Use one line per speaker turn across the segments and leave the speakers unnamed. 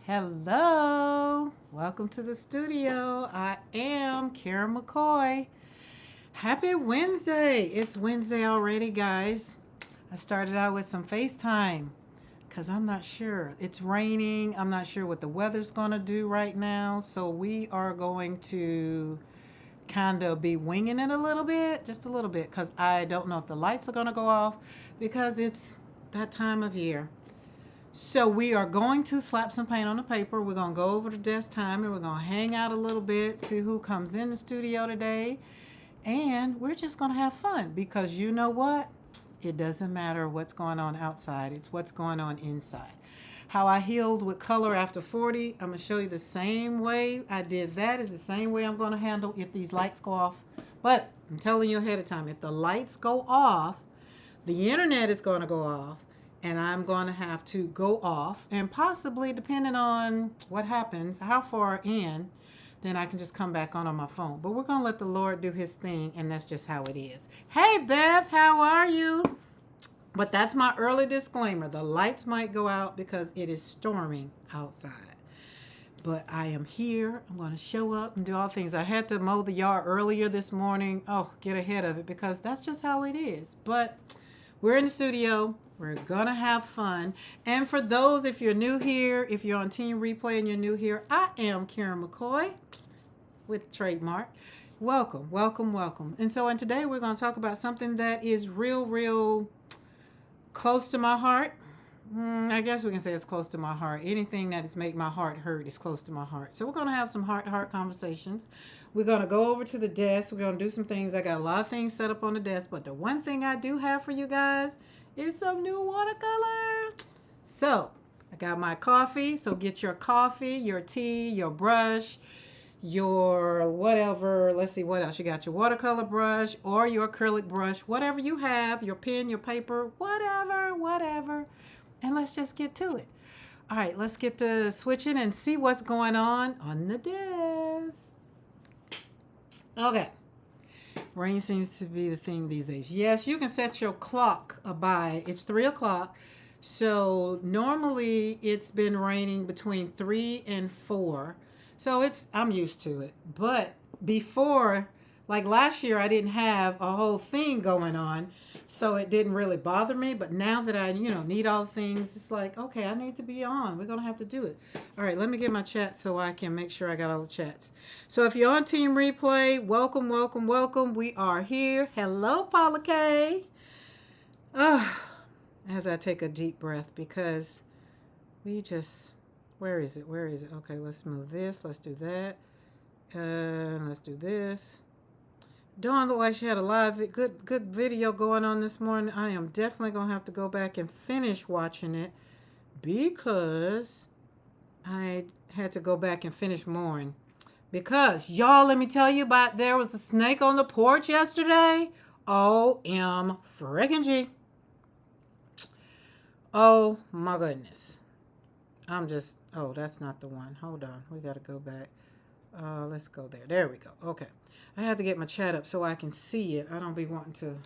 Hello, welcome to the studio. I am Karen McCoy. Happy Wednesday. It's Wednesday already, guys. I started out with some FaceTime because I'm not sure. It's raining. I'm not sure what the weather's going to do right now. So we are going to kind of be winging it a little bit, just a little bit, because I don't know if the lights are going to go off because it's that time of year. So we are going to slap some paint on the paper. We're going to go over to desk time and we're going to hang out a little bit, see who comes in the studio today. And we're just going to have fun because you know what? It doesn't matter what's going on outside. It's what's going on inside. How I healed with color after 40, I'm going to show you the same way I did that is the same way I'm going to handle if these lights go off. But I'm telling you ahead of time, if the lights go off, the internet is going to go off and I'm going to have to go off and possibly, depending on what happens, how far in, then I can just come back on my phone. But we're going to let the Lord do his thing, and that's just how it is. Hey, Beth, how are you? But that's my early disclaimer. The lights might go out because it is storming outside. But I am here. I'm going to show up and do all things. I had to mow the yard earlier this morning. Oh, get ahead of it because that's just how it is. But we're in the studio. We're going to have fun. And for those, if you're new here, if you're on Team Replay and you're new here, I am Karen McCoy with Trademark. Welcome, welcome, welcome. And so, today we're going to talk about something that is real close to my heart. I guess we can say it's close to my heart. Anything that has made my heart hurt is close to my heart. So we're going to have some heart-to-heart conversations. We're going to go over to the desk. We're going to do some things. I got a lot of things set up on the desk, but the one thing I do have for you guys is some new watercolor. So I got my coffee. So get your coffee, your tea, your brush, your whatever. Let's see what else. You got your watercolor brush or your acrylic brush, whatever you have, your pen, your paper, whatever. And let's just get to it. All right, let's get to switching and see what's going on the desk. Okay. Rain seems to be the thing these days. Yes, you can set your clock by. It's 3 o'clock. So normally it's been raining between 3 and 4. So I'm used to it. But before, like last year, I didn't have a whole thing going on. So it didn't really bother me. But now that I, need all the things, it's like, okay, I need to be on. We're going to have to do it. All right, let me get my chat so I can make sure I got all the chats. So if you're on Team Replay, welcome, welcome, welcome. We are here. Hello, Paula K. As I take a deep breath because where is it? Where is it? Okay, let's move this. Let's do that. Let's do this. Dawn looked like she had a live good video going on this morning. I am definitely going to have to go back and finish watching it because I had to go back and finish mowing. Because, y'all, let me tell you about there was a snake on the porch yesterday. O-M freaking G. Oh, my goodness. That's not the one. Hold on. We got to go back. Let's go there. There we go. Okay. I have to get my chat up so I can see it. I don't be wanting to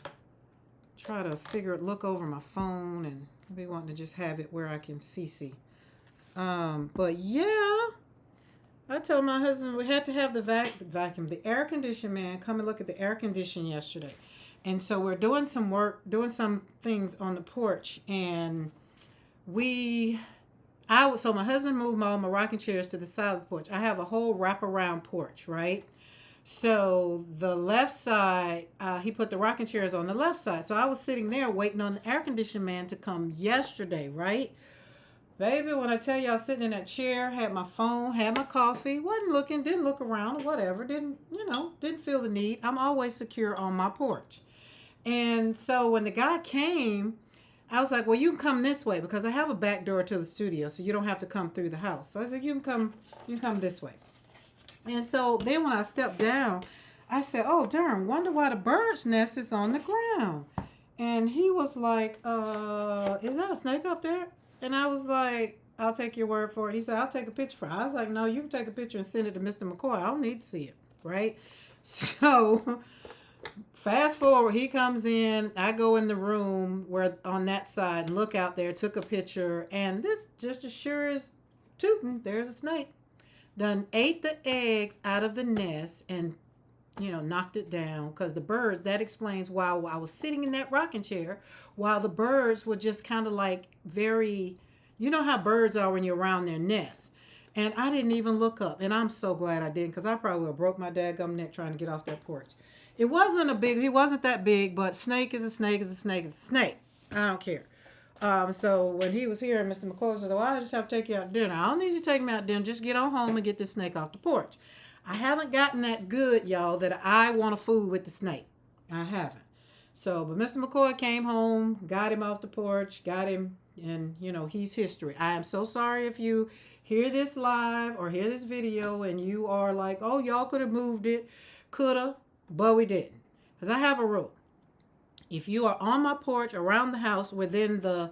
try to look over my phone and be wanting to just have it where I can see. But yeah, I told my husband we had to have the vacuum, the air condition man come and look at the air condition yesterday. And so we're doing some work, doing some things on the porch. And so my husband moved my rocking chairs to the side of the porch. I have a whole wraparound porch, right? So the left side, he put the rocking chairs on the left side. So I was sitting there waiting on the air condition man to come yesterday, right? Baby, when I tell you I was sitting in that chair, had my phone, had my coffee, wasn't looking, didn't look around or whatever, didn't feel the need. I'm always secure on my porch. And so when the guy came, I was like, well, you can come this way because I have a back door to the studio, so you don't have to come through the house. So I said, you can come this way. And so then when I stepped down, I said, oh, darn, wonder why the bird's nest is on the ground. And he was like, is that a snake up there? And I was like, I'll take your word for it. He said, I'll take a picture for it. I was like, no, you can take a picture and send it to Mr. McCoy. I don't need to see it, right? So fast forward, he comes in. I go in the room where on that side and look out there, took a picture. And this just as sure as tootin', there's a snake. Done ate the eggs out of the nest and, knocked it down because the birds, that explains why I was sitting in that rocking chair while the birds were just kind of like very, you know how birds are when you're around their nest. And I didn't even look up. And I'm so glad I didn't because I probably would have broke my dadgum neck trying to get off that porch. He wasn't that big, but snake is a snake is a snake is a snake. I don't care. So when he was here, Mr. McCoy said, well, I just have to take you out to dinner. I don't need you to take me out to dinner. Just get on home and get this snake off the porch. I haven't gotten that good, y'all, that I want to fool with the snake. I haven't. So, but Mr. McCoy came home, got him off the porch, got him, and, he's history. I am so sorry if you hear this live or hear this video and you are like, oh, y'all could have moved it. Coulda, but we didn't. Because I have a rule. If you are on my porch around the house within the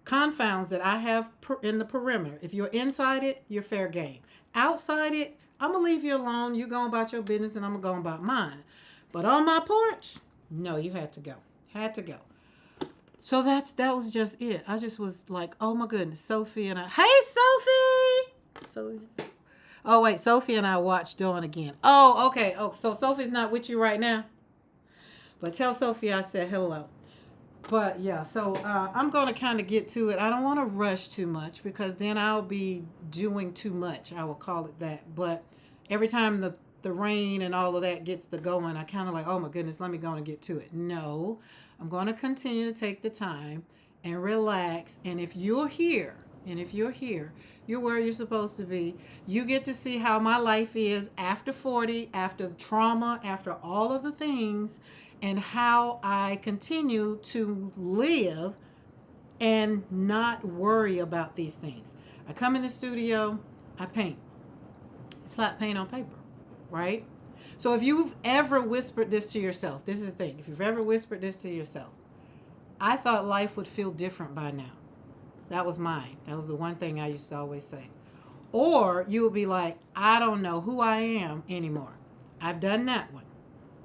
confounds that I have in the perimeter, if you're inside it, you're fair game. Outside it, I'm going to leave you alone. You go about your business and I'm going to go about mine. But on my porch, no, you had to go. Had to go. So that was just it. I just was like, oh my goodness, Sophie and I. Hey, Sophie! Oh, wait, Sophie and I watched Dawn again. Oh, okay. Oh, so Sophie's not with you right now? But tell Sophie I said hello. But yeah, so I'm going to kind of get to it. I don't want to rush too much because then I'll be doing too much. I will call it that. But every time the rain and all of that gets the going, I kind of like, oh my goodness, let me go and get to it. No, I'm going to continue to take the time and relax. And if you're here, you're where you're supposed to be. You get to see how my life is after 40, after trauma, after all of the things, and how I continue to live and not worry about these things. I come in the studio, I paint. It's like paint on paper, right? So if you've ever whispered this to yourself, this is the thing. If you've ever whispered this to yourself, I thought life would feel different by now. That was mine. That was the one thing I used to always say. Or you would be like, I don't know who I am anymore. I've done that one.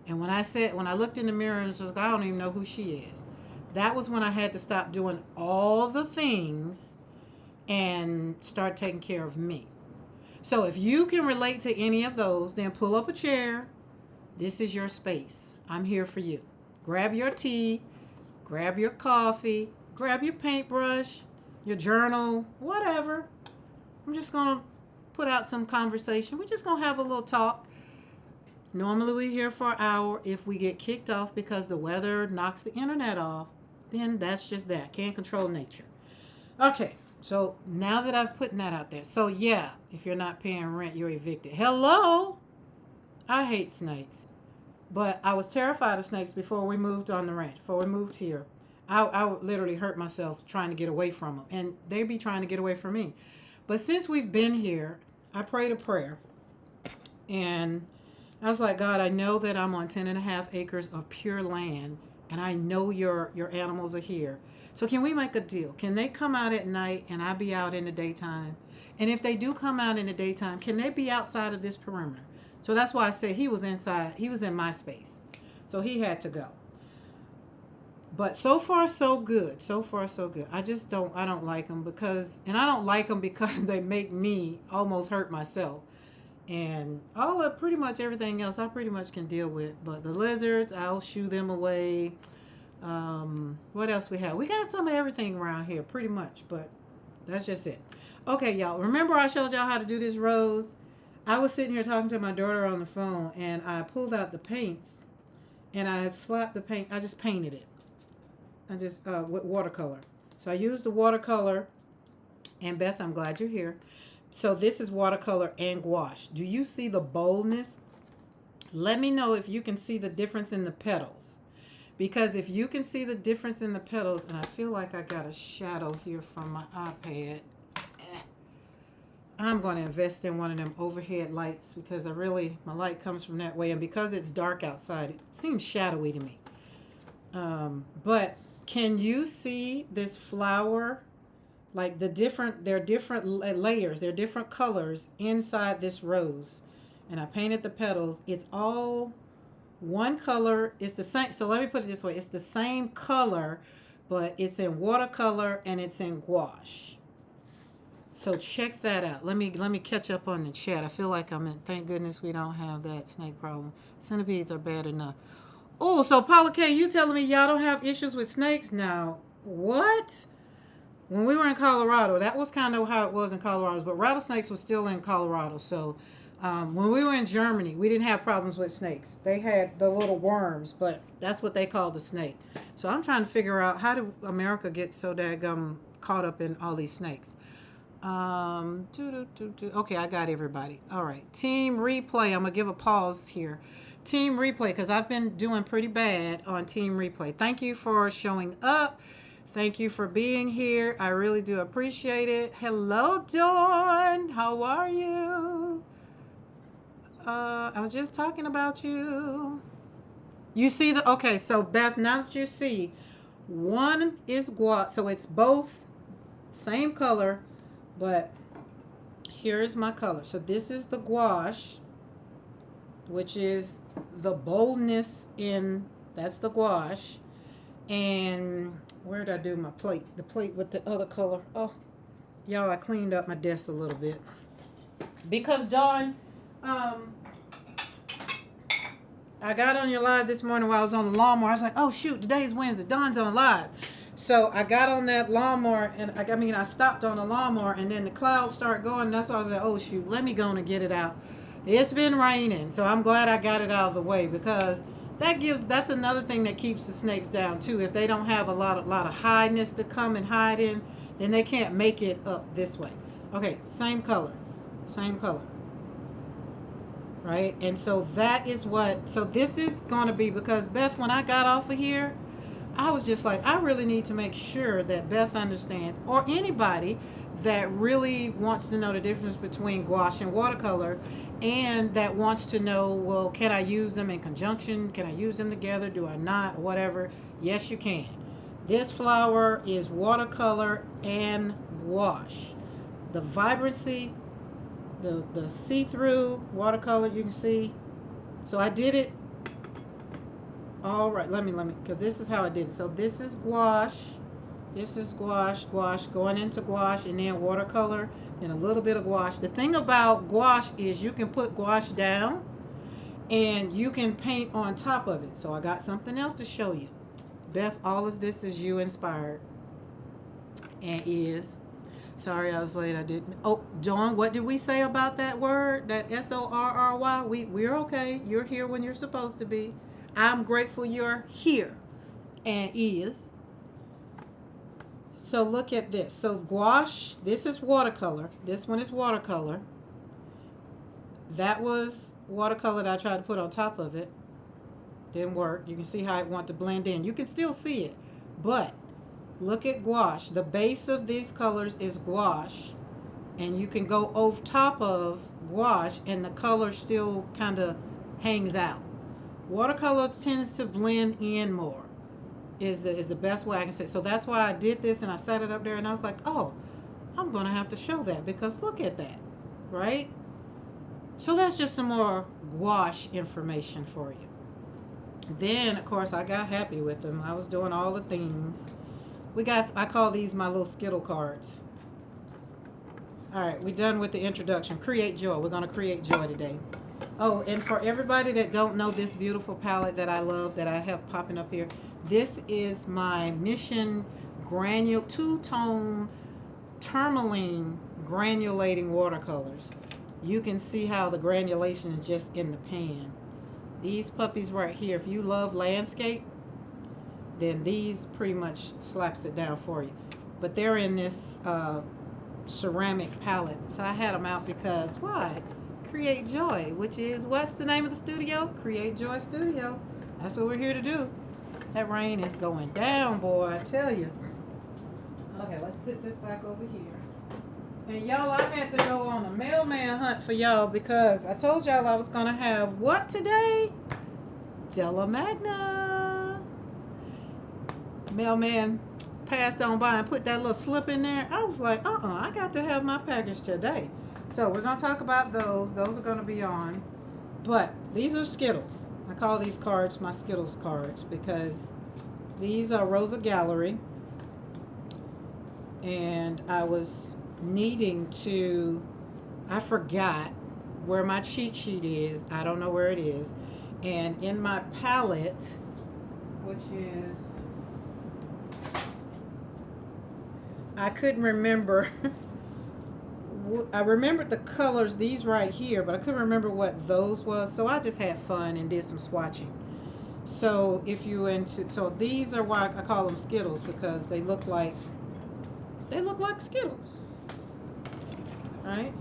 And when I looked in the mirror and was like, I don't even know who she is. That was when I had to stop doing all the things and start taking care of me. So if you can relate to any of those, then pull up a chair. This is your space. I'm here for you. Grab your tea, grab your coffee, grab your paintbrush, your journal, whatever. I'm just going to put out some conversation. We're just going to have a little talk. Normally we're here for an hour. If we get kicked off because the weather knocks the internet off, then that's just that. Can't control nature. Okay, so now that I've put that out there. So yeah, if you're not paying rent, you're evicted. Hello? I hate snakes. But I was terrified of snakes before we moved on the ranch, before we moved here. I would literally hurt myself trying to get away from them. And they'd be trying to get away from me. But since we've been here, I prayed a prayer. And I was like, God, I know that I'm on 10.5 acres of pure land, and I know your animals are here. So can we make a deal? Can they come out at night and I be out in the daytime? And if they do come out in the daytime, can they be outside of this perimeter? So that's why I said he was inside. He was in my space. So he had to go. But so far, so good. So far, so good. I don't like them because they make me almost hurt myself. And all of pretty much everything else I pretty much can deal with. But the lizards, I'll shoo them away. What else we have? We got some of everything around here pretty much. But that's just it. Okay, y'all. Remember I showed y'all how to do this rose? I was sitting here talking to my daughter on the phone. And I pulled out the paints. And I slapped the paint. I just painted it. With watercolor. So I used the watercolor. And Beth, I'm glad you're here. So this is watercolor and gouache. Do you see the boldness? Let me know if you can see the difference in the petals. Because if you can see the difference in the petals, and I feel like I got a shadow here from my iPad. I'm going to invest in one of them overhead lights because my light comes from that way. And because it's dark outside, it seems shadowy to me. But can you see this flower? Like there are different layers, there are different colors inside this rose. And I painted the petals. It's all one color. It's the same. So let me put it this way. It's the same color, but it's in watercolor and it's in gouache. So check that out. Let me catch up on the chat. I feel like I'm in. Thank goodness we don't have that snake problem. Centipedes are bad enough. Oh, so Paula K, you telling me y'all don't have issues with snakes now? What? When we were in Colorado, that was kind of how it was in Colorado, but rattlesnakes were still in Colorado. So when we were in Germany, we didn't have problems with snakes. They had the little worms, but that's what they called the snake. So I'm trying to figure out, how did America get so daggum caught up in all these snakes? Okay, I got everybody. All right, team replay. I'm gonna give a pause here. Team replay, because I've been doing pretty bad on team replay. Thank you for showing up. Thank you for being here. I really do appreciate it. Hello, Dawn. How are you? I was just talking about you. You see the, okay, so Beth, now that you see, one is gouache, so it's both same color, but here's my color. So this is the gouache, which is the boldness in, that's the gouache. And where did I do my plate? The plate with the other color. Oh, y'all, I cleaned up my desk a little bit. Because Dawn, I got on your live this morning while I was on the lawnmower. I was like, oh shoot, today's Wednesday. Dawn's on live. So I got on that lawnmower, and I stopped on the lawnmower, and then the clouds started going. And that's why I was like, oh shoot, let me go and get it out. It's been raining, so I'm glad I got it out of the way, because that's another thing that keeps the snakes down too. If they don't have a lot of highness to come and hide in, then they can't make it up this way. Okay, same color. Right? And so that is what, so this is going to be, because Beth, when I got off of here, I was just like, I really need to make sure that Beth understands, or anybody that really wants to know the difference between gouache and watercolor, and that wants to know, well, can I use them in conjunction? Can I use them together? Do I not? Whatever. Yes, you can. This flower is watercolor and gouache. The vibrancy, the see-through watercolor, you can see. So I did it. All right, let me, because this is how I did it. So this is gouache. This is gouache, going into gouache, and then watercolor, and a little bit of gouache. The thing about gouache is you can put gouache down, and you can paint on top of it. So I got something else to show you. Beth, all of this is you inspired. And is. Sorry I was late. I didn't. Oh, John, what did we say about that word? That SORRY? We're okay. You're here when you're supposed to be. I'm grateful you're here. And is. So look at this. So gouache, this is watercolor. This one is watercolor. That was watercolor that I tried to put on top of it. Didn't work. You can see how it wants to blend in. You can still see it. But look at gouache. The base of these colors is gouache. And you can go over top of gouache and the color still kind of hangs out. Watercolor tends to blend in more. Is the best way I can say. So that's why I did this, and I set it up there, and I was like, oh, I'm going to have to show that, because look at that, right? So that's just some more gouache information for you. Then, of course, I got happy with them. I was doing all the things. I call these my little Skittle cards. All right, we're done with the introduction. Create joy. We're going to create joy today. Oh, and for everybody that don't know this beautiful palette that I love, that I have popping up here, this is my Mission two-tone tourmaline granulating watercolors. You can see how the granulation is just in the pan. These puppies right here, if you love landscape, then these pretty much slaps it down for you. But they're in this ceramic palette. So I had them out because, why? Create Joy, which is, what's the name of the studio? Create Joy Studio. That's what we're here to do. That rain is going down, boy, I tell you. Okay, let's sit this back over here. And y'all, I had to go on a mailman hunt for y'all, because I told y'all I was going to have what today? Della Magna. Mailman passed on by and put that little slip in there. I was like, I got to have my package today. So we're going to talk about those. Those are going to be on. But these are Skittles. I call these cards my Skittles cards, because these are Rosa Gallery. And I was needing to, I forgot where my cheat sheet is. I don't know where it is. And in my palette, which is, I couldn't remember. I remembered the colors, these right here, but I couldn't remember what those was. So I just had fun and did some swatching. So if you into, so these are why I call them Skittles, because they look like Skittles, right?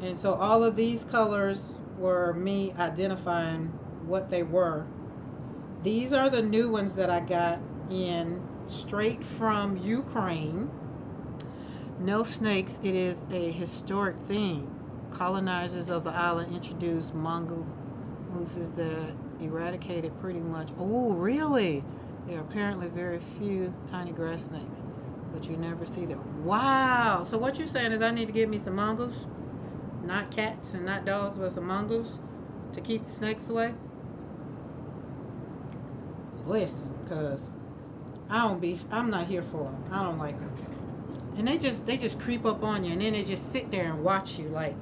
And so all of these colors were me identifying what they were. These are the new ones that I got in straight from Ukraine. No snakes. It is a historic theme. Colonizers of the island introduced mongooses that eradicated pretty much. Oh, really? There are apparently very few tiny grass snakes, but you never see them. Wow. So what you're saying is I need to get me some mongoose, not cats and not dogs, but some mongoose to keep the snakes away. Listen, cause I'm not here for them. I don't like them. And they just creep up on you, and then they just sit there and watch you. Like,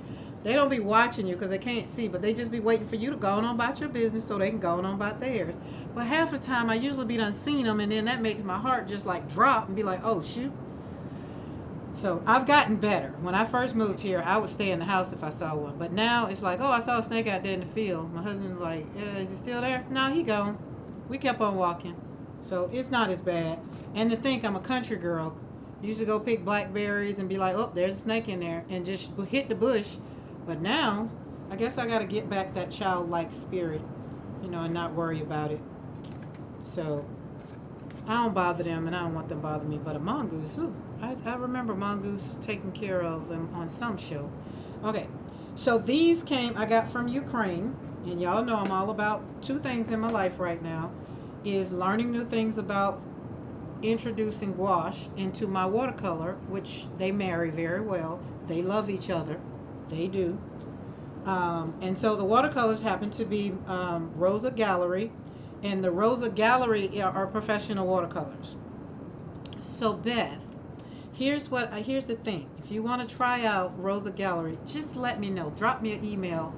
they don't be watching you because they can't see, but they just be waiting for you to go on about your business so they can go on about theirs. But half the time I usually be done seen them, and then that makes my heart just like drop and be like, oh shoot. So I've gotten better. When I first moved here, I would stay in the house if I saw one, but now it's like, oh, I saw a snake out there in the field. My husband's like, is he still there? No, he gone. We kept on walking, so it's not as bad. And to think I'm a country girl, used to go pick blackberries and be like, oh, there's a snake in there, and just hit the bush. But now I guess I got to get back that childlike spirit, and not worry about it. So I don't bother them, and I don't want them to bother me. But a mongoose, ooh, I remember mongoose taking care of them on some show. Okay, so these I got from Ukraine. And y'all know I'm all about two things in my life right now, is learning new things about introducing gouache into my watercolor, which they marry very well. They love each other. They do. And so the watercolors happen to be Rosa Gallery, and the Rosa Gallery are professional watercolors. So Beth, here's the thing. If you want to try out Rosa Gallery, just let me know. Drop me an email.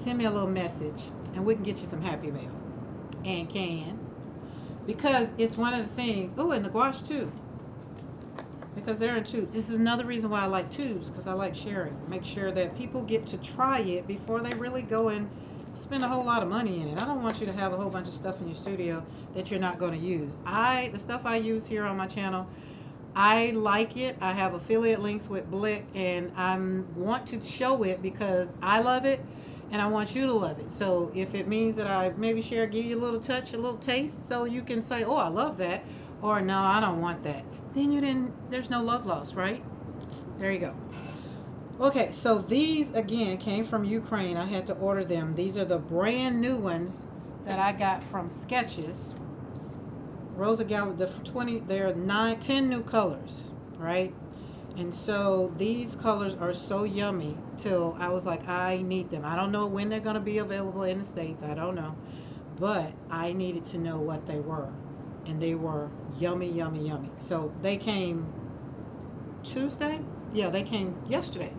Send me a little message, and we can get you some happy mail. And because it's one of the things. Oh, and the gouache too, because they're in tubes. This is another reason why I like tubes, because I like sharing. Make sure that people get to try it before they really go and spend a whole lot of money in it. I don't want you to have a whole bunch of stuff in your studio that you're not going to use. The stuff I use here on my channel, I like it. I have affiliate links with Blick, and I want to show it because I love it. And I want you to love it. So if it means that I maybe give you a little touch, a little taste, so you can say, oh, I love that, or no, I don't want that, then there's no love lost, right? There you go. Okay, so these, again, came from Ukraine. I had to order them. These are the brand new ones that I got from Sketches. Rosa Gallery, there are 10 new colors, right? And so these colors are so yummy till I was like, I need them. I don't know when they're going to be available in the States. I don't know. But I needed to know what they were. And they were yummy, yummy, yummy. So they came Tuesday? Yeah, they came yesterday.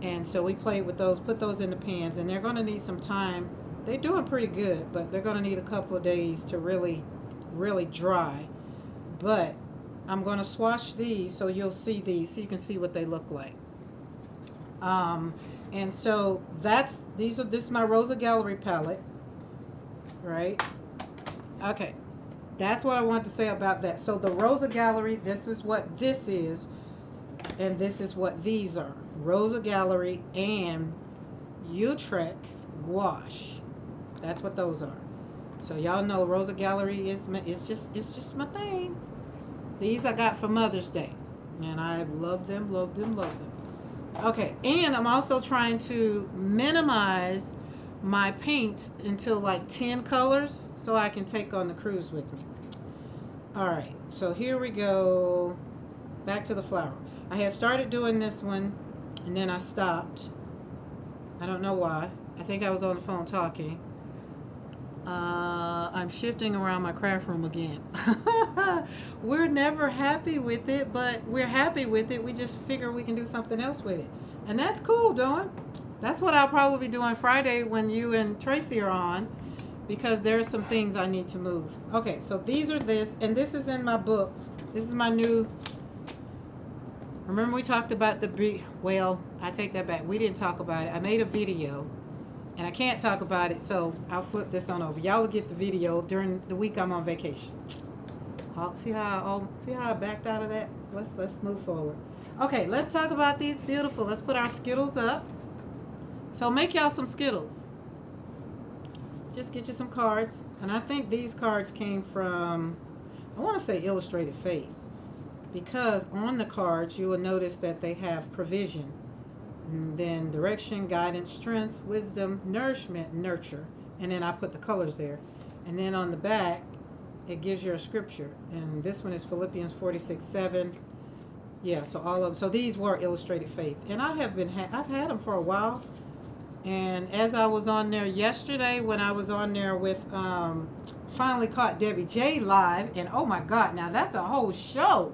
And so we played with those, put those in the pans. And they're going to need some time. They're doing pretty good, but they're going to need a couple of days to really, really dry. But I'm going to swatch these so you'll see these, so you can see what they look like. And so this is my Rosa Gallery palette, right? Okay, that's what I want to say about that. So the Rosa Gallery, this is what this is, and this is what these are. Rosa Gallery and Utrecht gouache. That's what those are. So y'all know Rosa Gallery is just my thing. These I got for Mother's Day, and I love them, love them, love them. Okay, and I'm also trying to minimize my paints until like 10 colors so I can take on the cruise with me. All right, so here we go. Back to the flower. I had started doing this one, and then I stopped. I don't know why. I think I was on the phone talking. I'm shifting around my craft room again. We're never happy with it, but we're happy with it. We just figure we can do something else with it. And that's cool, Dawn. That's what I'll probably be doing Friday when you and Tracy are on, because there are some things I need to move. Okay, so these are this, and this is in my book. This is my new. Remember we talked about well, I take that back. We didn't talk about it. I made a video, and I can't talk about it, so I'll flip this on over. Y'all will get the video during the week I'm on vacation. See how I backed out of that? Let's move forward. Okay, let's talk about these beautiful. Let's put our Skittles up. So make y'all some Skittles. Just get you some cards. And I think these cards came from, I want to say Illustrated Faith. Because on the cards, you will notice that they have provision. And then direction, guidance, strength, wisdom, nourishment, nurture. And then I put the colors there. And then on the back, it gives you a scripture. And this one is Philippians 46:7. Yeah, so all of them. So these were Illustrated Faith. And I've had them for a while. And as I was on there yesterday, when I was on there with Finally Caught Debbie J live, and oh my God, now that's a whole show.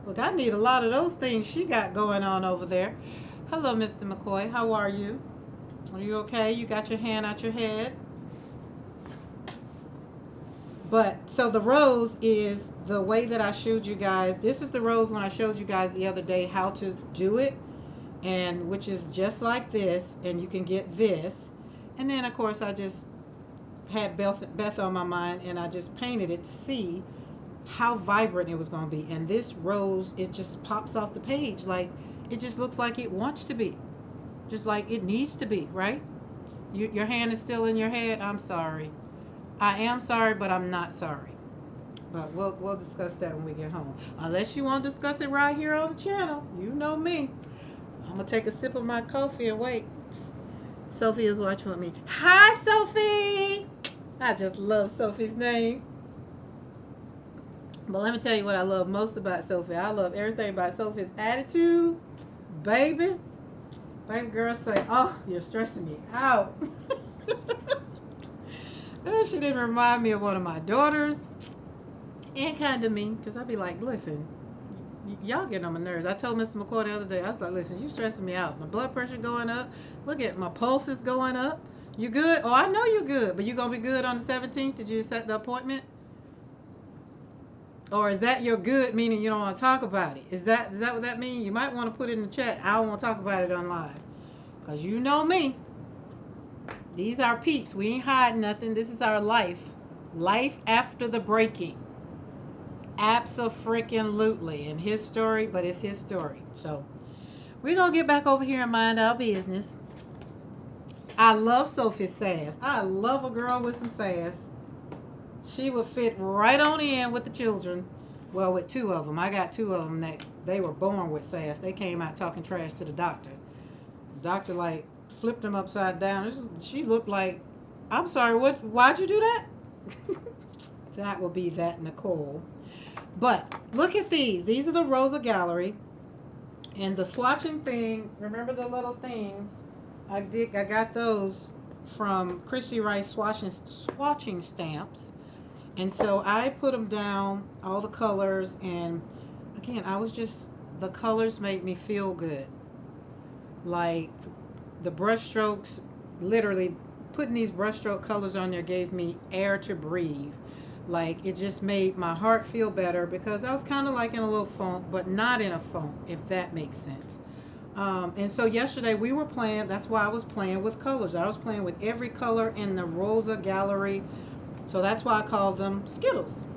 Look, I need a lot of those things she got going on over there. Hello, Mr. McCoy. How are you? Are you okay? You got your hand out your head? But, so the rose is the way that I showed you guys. This is the rose when I showed you guys the other day how to do it. And which is just like this. And you can get this. And then, of course, I just had Beth on my mind. And I just painted it to see how vibrant it was going to be. And this rose, it just pops off the page. Like, it just looks like it wants to be. Just like it needs to be, right? Your hand is still in your head. I'm sorry. I am sorry, but I'm not sorry. But we'll discuss that when we get home. Unless you want to discuss it right here on the channel. You know me. I'm going to take a sip of my coffee and wait. Sophie is watching with me. Hi, Sophie. I just love Sophie's name. But let me tell you what I love most about Sophie. I love everything about Sophie's attitude. Baby girl say, oh, you're stressing me out. She didn't remind me of one of my daughters. And kind of me. Because I'd be like, listen, y'all getting on my nerves. I told Mr. McCoy the other day, I was like, listen, you stressing me out. My blood pressure going up. Look at my pulse is going up. You good? Oh, I know you're good. But you going to be good on the 17th? Did you set the appointment? Or is that your good, meaning you don't want to talk about it? Is that what that means? You might want to put it in the chat. I don't want to talk about it on live. Because you know me. These are peeps. We ain't hiding nothing. This is our life. Life after the breaking. Abso-freaking-lutely. And his story, but it's his story. So, we're going to get back over here and mind our business. I love Sophie's sass. I love a girl with some sass. She would fit right on in with the children. Well, with two of them. I got two of them that they were born with sass. They came out talking trash to the doctor. The doctor, like, flipped them upside down. She looked like, I'm sorry, why'd you do that? That will be that Nicole. But look at these. These are the Rosa Gallery. And the swatching thing, remember the little things? I got those from Christy Rice swatching stamps. And so I put them down, all the colors, and again, the colors made me feel good. Like the brush strokes, literally putting these brush stroke colors on there gave me air to breathe. Like it just made my heart feel better because I was kind of like in a little funk, but not in a funk, if that makes sense. And so yesterday we were playing, that's why I was playing with colors. I was playing with every color in the Rosa Gallery. So that's why I called them Skittles.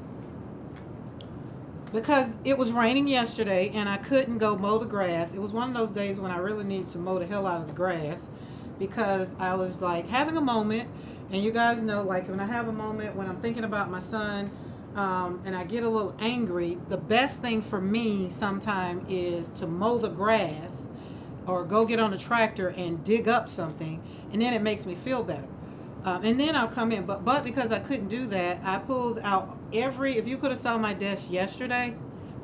Because it was raining yesterday and I couldn't go mow the grass. It was one of those days when I really need to mow the hell out of the grass. Because I was like having a moment. And you guys know, like when I have a moment when I'm thinking about my son and I get a little angry, the best thing for me sometime is to mow the grass or go get on a tractor and dig up something. And then it makes me feel better. And then I'll come in. But because I couldn't do that, I pulled out if you could have saw my desk yesterday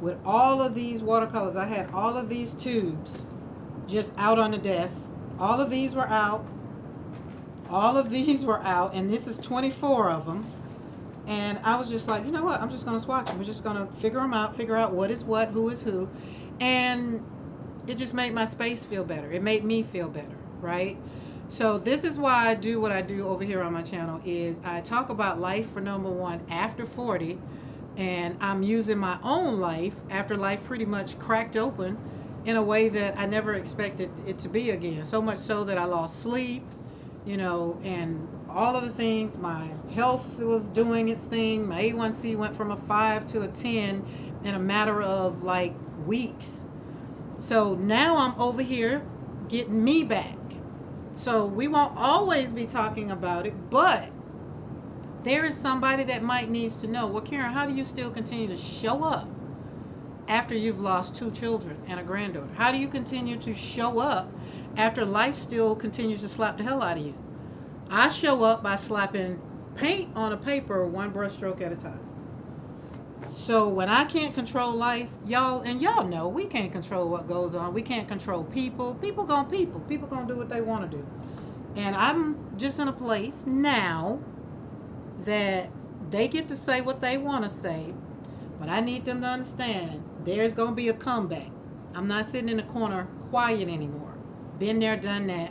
with all of these watercolors. I had all of these tubes just out on the desk. All of these were out. All of these were out, and this is 24 of them. And I was just like, you know what? I'm just going to swatch them. We're just going to figure out what is what, who is who. And it just made my space feel better. It made me feel better, right? So this is why I do what I do over here on my channel is I talk about life for number one after 40, and I'm using my own life after life pretty much cracked open in a way that I never expected it to be again. So much so that I lost sleep, and all of the things. My health was doing its thing. My A1C went from a 5 to a 10 in a matter of like weeks. So now I'm over here getting me back. So we won't always be talking about it, but there is somebody that might needs to know, well, Karen, how do you still continue to show up after you've lost 2 children and a granddaughter? How do you continue to show up after life still continues to slap the hell out of you? I show up by slapping paint on a paper 1 brushstroke at a time. So when I can't control life, y'all know we can't control what goes on. We can't control people. People gonna do what they want to do. And I'm just in a place now that they get to say what they want to say, but I need them to understand there's gonna be a comeback. I'm not sitting in the corner quiet anymore. Been there, done that,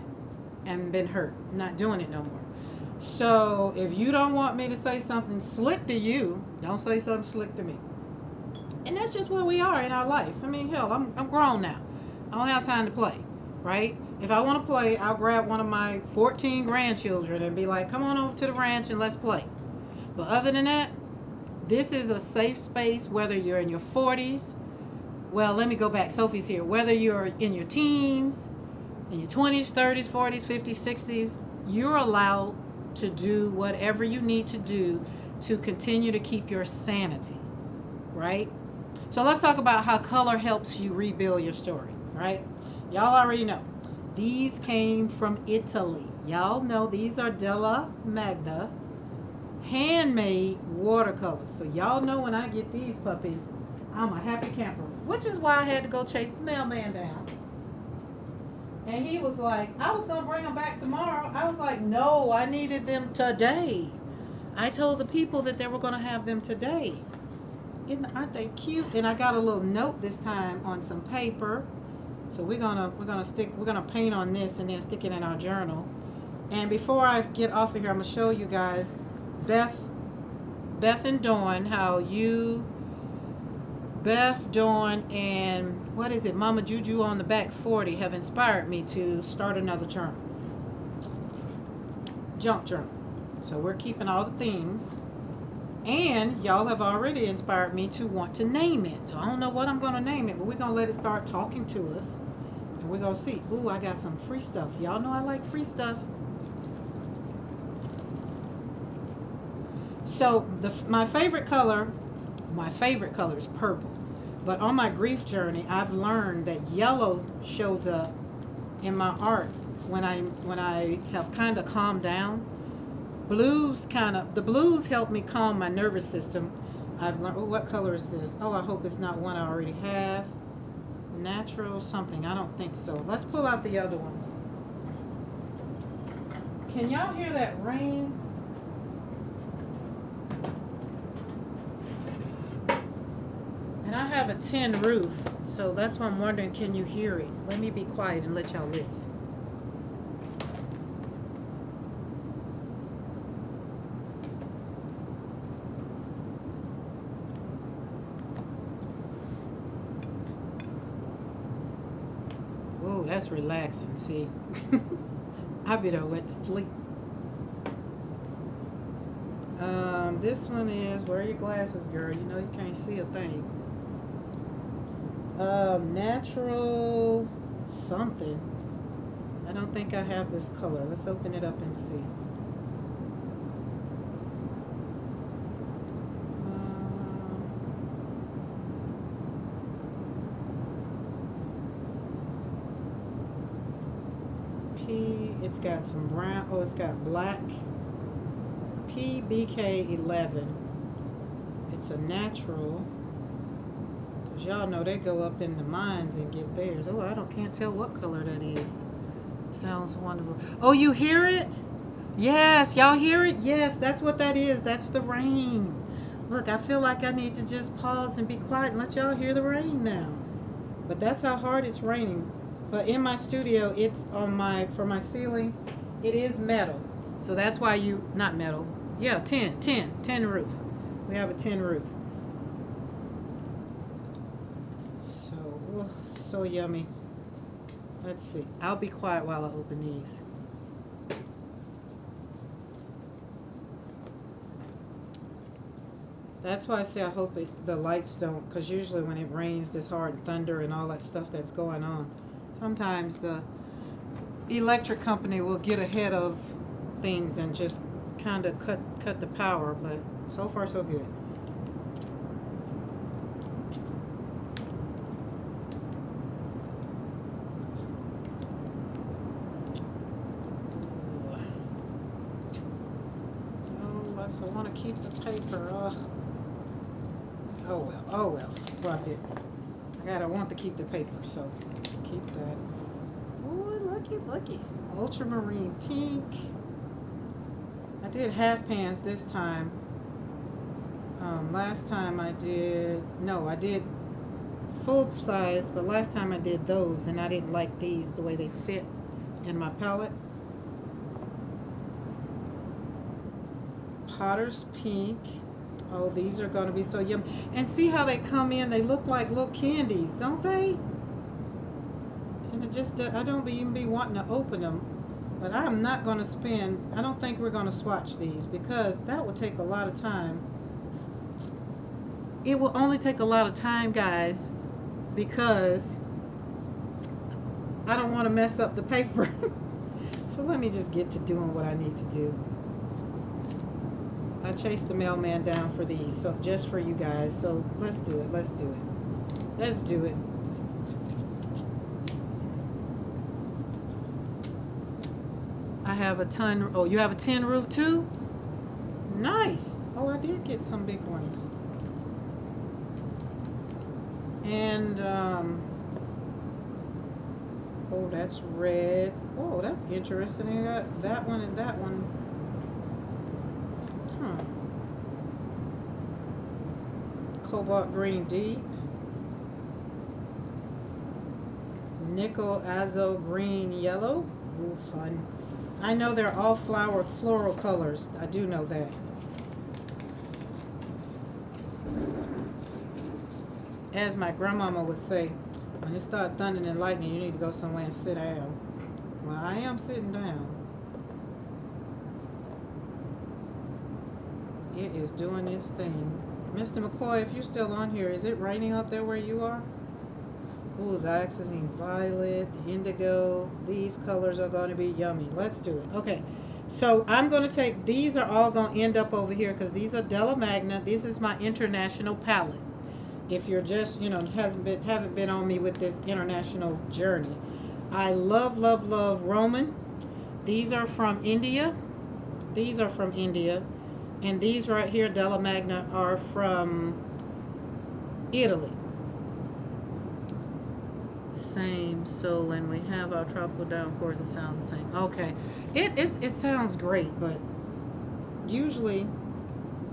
and been hurt. I'm not doing it no more. So if you don't want me to say something slick to you, don't say something slick to me. And that's just where we are in our life. I mean, hell, I'm grown now. I don't have time to play, right? If I want to play, I'll grab one of my 14 grandchildren and be like, come on over to the ranch and let's play. But other than that, this is a safe space, whether you're in your 40s. Well, let me go back. Sophie's here. Whether you're in your teens, in your 20s, 30s, 40s, 50s, 60s, you're allowed to do whatever you need to do to continue to keep your sanity, right? So let's talk about how color helps you rebuild your story, right? Y'all already know. These came from Italy. Y'all know these are Della Magna handmade watercolors. So y'all know when I get these puppies, I'm a happy camper, which is why I had to go chase the mailman down. And he was like, I was going to bring them back tomorrow. I was like, no, I needed them today. I told the people that they were going to have them today. Aren't they cute? And I got a little note this time on some paper. So we're gonna paint on this and then stick it in our journal. And before I get off of here, I'm gonna show you guys Beth and Dawn, Beth, Dawn, and what is it? Mama Juju on the back 40 have inspired me to start another journal. Junk journal. So we're keeping all the things. And y'all have already inspired me to want to name it. So I don't know what I'm going to name it, but we're going to let it start talking to us. And we're going to see. Ooh, I got some free stuff. Y'all know I like free stuff. So my favorite color is purple. But on my grief journey, I've learned that yellow shows up in my art when I have kind of calmed down. The blues help me calm my nervous system. I've learned, what color is this? Oh, I hope it's not one I already have. Natural something, I don't think so. Let's pull out the other ones. Can y'all hear that rain? And I have a tin roof, so that's why I'm wondering, can you hear it? Let me be quiet and let y'all listen. Whoa, that's relaxing, see? I bet I went to sleep. This one is, wear your glasses, girl. You know you can't see a thing. Natural something. I don't think I have this color. Let's open it up and see. It's got some brown. Oh, it's got black. PBK11. It's a natural. Cause y'all know they go up in the mines and get theirs. Oh, can't tell what color that is. Sounds wonderful. Oh, you hear it? Yes, y'all hear it? Yes, that's what that is. That's the rain. Look, I feel like I need to just pause and be quiet and let y'all hear the rain now. But that's how hard it's raining. But in my studio, it's on my, for my ceiling, it is metal. So that's why you, not metal. Yeah, tin roof. We have a tin roof. So, oh, so yummy. Let's see. I'll be quiet while I open these. That's why I say I hope the lights don't, because usually when it rains this hard and thunder and all that stuff that's going on, sometimes the electric company will get ahead of things and just kind of cut the power, but so far so good. I want to keep the paper. Oh well, oh well. Drop it. I want to keep the paper, so keep that. Oh, looky. Ultramarine pink. I did half pans this time. Last time I did full size, but last time I did those and I didn't like these the way they fit in my palette. Potter's pink. Oh, these are going to be so yummy. And see how they come in? They look like little candies, don't they? And it just, I don't even be wanting to open them. But I'm not going to spend, I don't think we're going to swatch these because that would take a lot of time. It will only take a lot of time, guys, because I don't want to mess up the paper. So let me just get to doing what I need to do. I chased the mailman down for these, so just for you guys. So let's do it. Let's do it. I have a ton. Oh, you have a tin roof too? Nice. Oh, I did get some big ones. And oh, that's red. Oh, that's interesting. I got that one and that one. Cobalt green deep, nickel azo green yellow. Ooh, fun. I know they're all floral colors. I do know that. As my grandmama would say, when it starts thundering and lightning, you need to go somewhere and sit down. Well, I am sitting down. It is doing its thing. Mr. McCoy, if you're still on here, is it raining up there where you are? Ooh, the Axazine violet, indigo. These colors are going to be yummy. Let's do it. Okay, so I'm going to take, these are all going to end up over here because these are Della Magna. This is my international palette. If you're just, haven't been on me with this international journey. I love Roman. These are from India. And these right here, Della Magna, are from Italy. Same. So when we have our tropical downpours, it sounds the same. Okay. It sounds great, but usually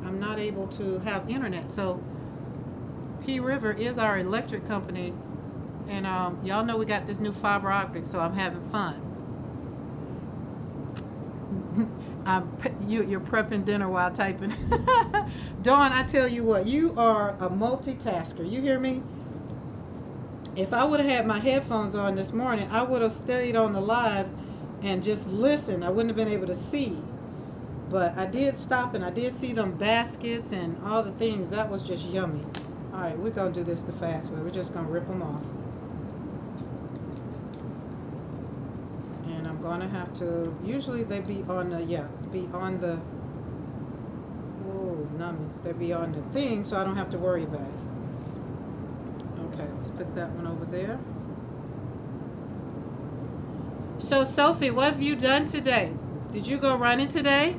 I'm not able to have internet. So P River is our electric company, and y'all know we got this new fiber optic, so I'm having fun. You're prepping dinner while typing. Dawn, I tell you what, you are a multitasker. You hear me? If I would have had my headphones on this morning, I would have stayed on the live and just listened. I wouldn't have been able to see. But I did stop and I did see them baskets and all the things. That was just yummy. All right, we're going to do this the fast way. We're just going to rip them off. Gonna have to, usually they be on the, they be on the thing, so I don't have to worry about it. Okay, let's put that one over there. So Sophie, what have you done today? Did you go running today?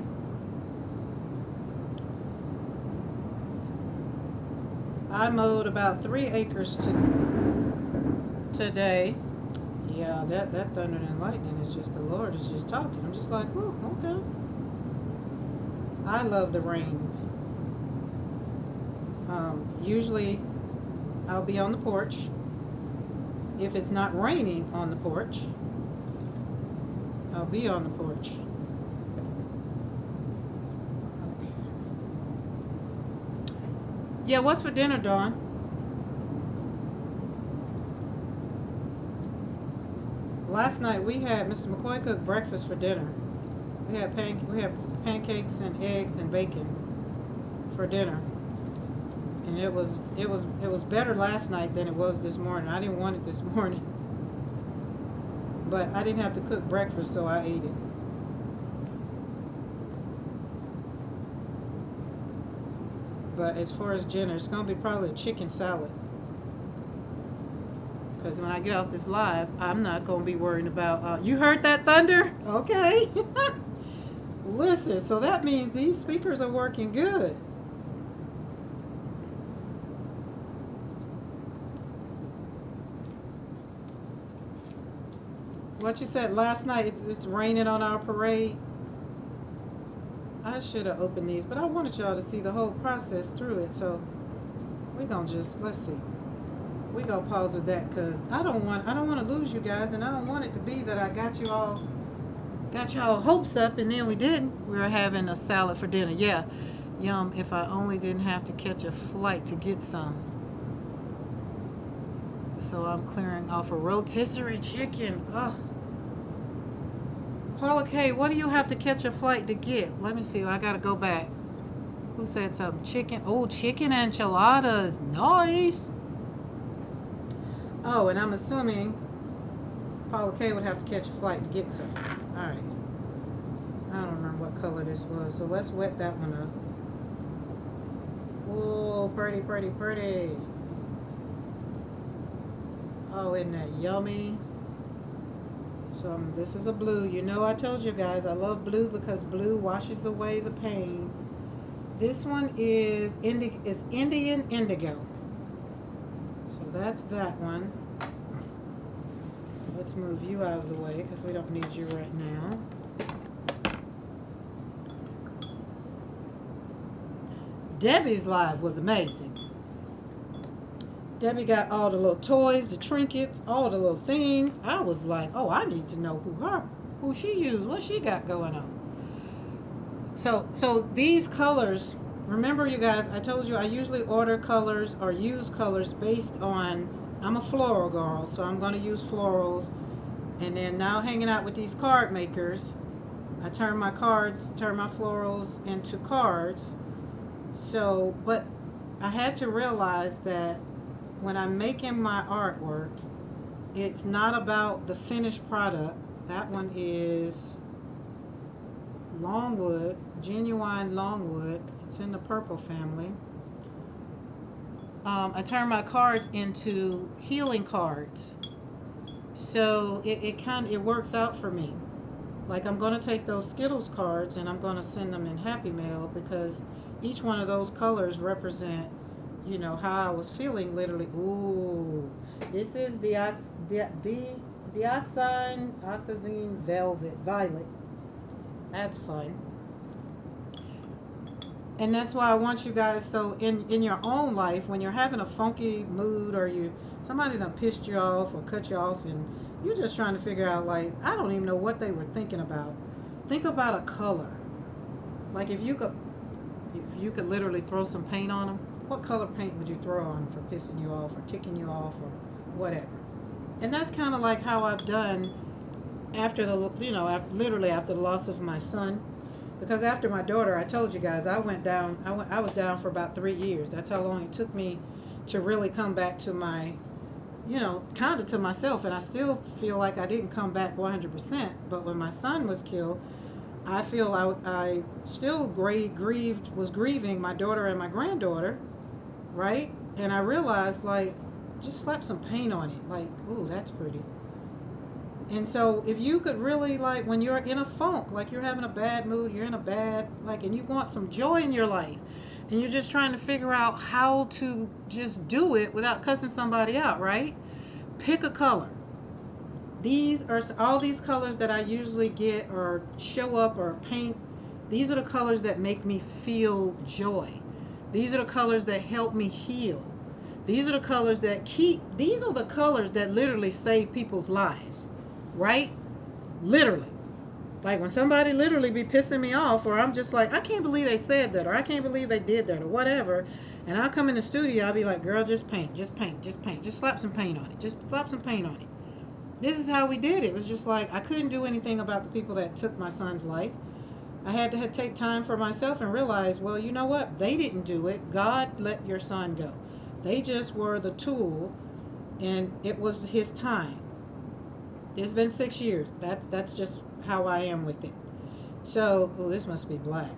I mowed about 3 acres today. Yeah, that thunder and lightning is just, the Lord is just talking. I'm just like, oh, okay. I love the rain. Usually I'll be on the porch. If it's not raining on the porch, I'll be on the porch. Yeah, what's for dinner, Dawn? Last night we had Mr. McCoy cooked breakfast for dinner. We had pancakes and eggs and bacon for dinner. And it was better last night than it was this morning. I didn't want it this morning. But I didn't have to cook breakfast, so I ate it. But as far as dinner, it's going to be probably a chicken salad. Because when I get off this live, I'm not going to be worrying about, you heard that thunder? Okay. Listen, so that means these speakers are working good. What you said last night, it's raining on our parade. I should have opened these, but I wanted y'all to see the whole process through it. So we're going to just, let's see. We're going to pause with that because I don't want to lose you guys, and I don't want it to be that I got y'all hopes up and then we didn't. We were having a salad for dinner. Yeah. Yum, if I only didn't have to catch a flight to get some. So I'm clearing off a rotisserie chicken. Oh. Paula K, what do you have to catch a flight to get? Let me see. I got to go back. Who said something? Chicken. Oh, chicken enchiladas. Nice. Oh, and I'm assuming Paula K would have to catch a flight to get some. All right. I don't remember what color this was, so let's wet that one up. Oh, pretty, pretty, pretty. Oh, isn't that yummy? So this is a blue. You know I told you guys I love blue because blue washes away the pain. This one is Indian Indigo. So that's that one. Let's move you out of the way because we don't need you right now. Debbie's live was amazing. Debbie got all the little toys, the trinkets, all the little things. I was like, oh, I need to know who she used, what she got going on. So these colors, remember you guys, I told you I usually order colors or use colors based on, I'm a floral girl, so I'm going to use florals. And then now hanging out with these card makers, I turn my florals into cards. So, but I had to realize that when I'm making my artwork, it's not about the finished product. That one is Longwood, genuine Longwood. It's in the purple family. I turn my cards into healing cards. So it works out for me. Like I'm going to take those Skittles cards and I'm going to send them in Happy Mail because each one of those colors represent, you know, how I was feeling literally. Ooh, this is Oxazine Velvet Violet. That's fun. And that's why I want you guys, so in your own life, when you're having a funky mood or somebody done pissed you off or cut you off and you're just trying to figure out, like, I don't even know what they were thinking about. Think about a color. Like if you could literally throw some paint on them, what color paint would you throw on them for pissing you off or ticking you off or whatever? And that's kind of like how I've done after literally after the loss of my son. Because after my daughter, I told you guys, I was down for about 3 years. That's how long it took me to really come back to my, kind of to myself. And I still feel like I didn't come back 100%. But when my son was killed, I feel I still was grieving my daughter and my granddaughter, right? And I realized, like, just slap some paint on it. Like, ooh, that's pretty. And so if you could really, like, when you're in a funk, like you're having a bad mood, you're in a bad, like, and you want some joy in your life, and you're just trying to figure out how to just do it without cussing somebody out, right? Pick a color. These are all these colors that I usually get or show up or paint These are the colors that make me feel joy. These are the colors that help me heal. These are the colors that these are the colors that literally save people's lives, right? Literally. Like when somebody literally be pissing me off, or I'm just like, I can't believe they said that, or I can't believe they did that, or whatever. And I'll come in the studio, I'll be like, girl, just paint, just paint, just paint. Just slap some paint on it. Just slap some paint on it. This is how we did it. It was just like, I couldn't do anything about the people that took my son's life. I had to take time for myself and realize, well, you know what? They didn't do it. God let your son go. They just were the tool, and it was his time. It's been 6 years. That's just how I am with it. So, oh, this must be black.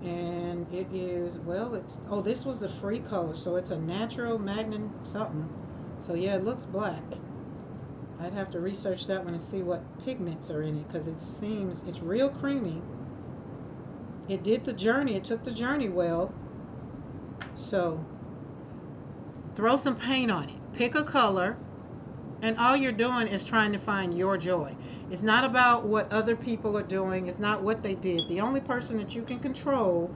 And it is, well, it's, oh, this was the free color. So it's a natural magnet something. So yeah, it looks black. I'd have to research that one and see what pigments are in it, because it seems, it's real creamy. It did the journey. It took the journey well. So throw some paint on it. Pick a color. And all you're doing is trying to find your joy. It's not about what other people are doing. It's not what they did. The only person that you can control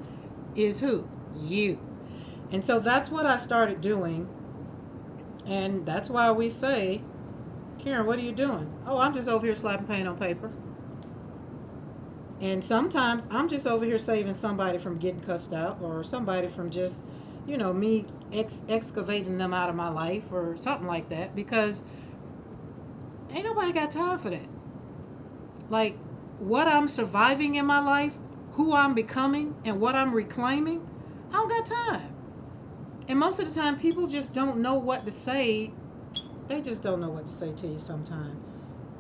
is who? You. And so that's what I started doing. And that's why we say, Karen, what are you doing? Oh, I'm just over here slapping paint on paper. And sometimes I'm just over here saving somebody from getting cussed out, or somebody from just, you know, me excavating them out of my life or something like that, because ain't nobody got time for that. Like, what I'm surviving in my life, who I'm becoming, and what I'm reclaiming, I don't got time. And most of the time, people just don't know what to say. They just don't know what to say to you sometimes.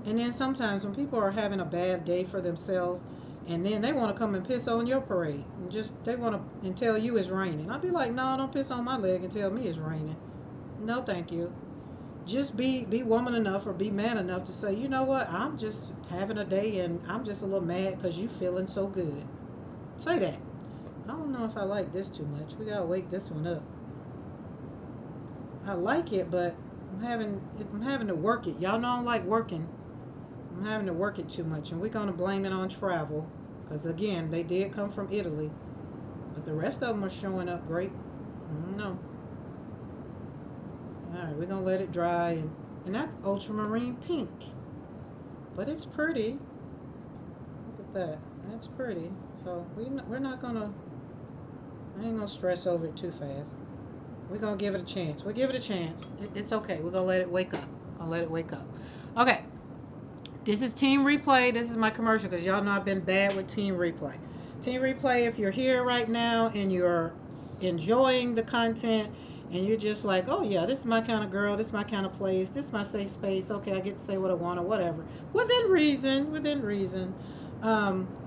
And then sometimes when people are having a bad day for themselves, and then they want to come and piss on your parade, and just they want to and tell you it's raining. I'll be like, no, don't piss on my leg and tell me it's raining. No, thank you. Just be woman enough or be man enough to say, you know what, I'm just having a day and I'm just a little mad because you feeling so good. Say that. I don't know if I like this too much. We gotta wake this one up. I like it, but I'm having to work it. Y'all know I don't like working. I'm having to work it too much, and we're gonna blame it on travel, because again, they did come from Italy, but the rest of them are showing up great. No. All right, we're gonna let it dry, and that's ultramarine pink, but it's pretty. Look at that. That's pretty. So we're not gonna. I ain't gonna stress over it too fast. We're gonna give it a chance. We'll give it a chance. It's okay. We're gonna let it wake up. Gonna let it wake up. Okay. This is Team Replay. This is my commercial, because y'all know I've been bad with Team Replay. Team Replay, if you're here right now and you're enjoying the content and you're just like, oh yeah, this is my kind of girl, this is my kind of place, this is my safe space, okay, I get to say what I want or whatever, within reason,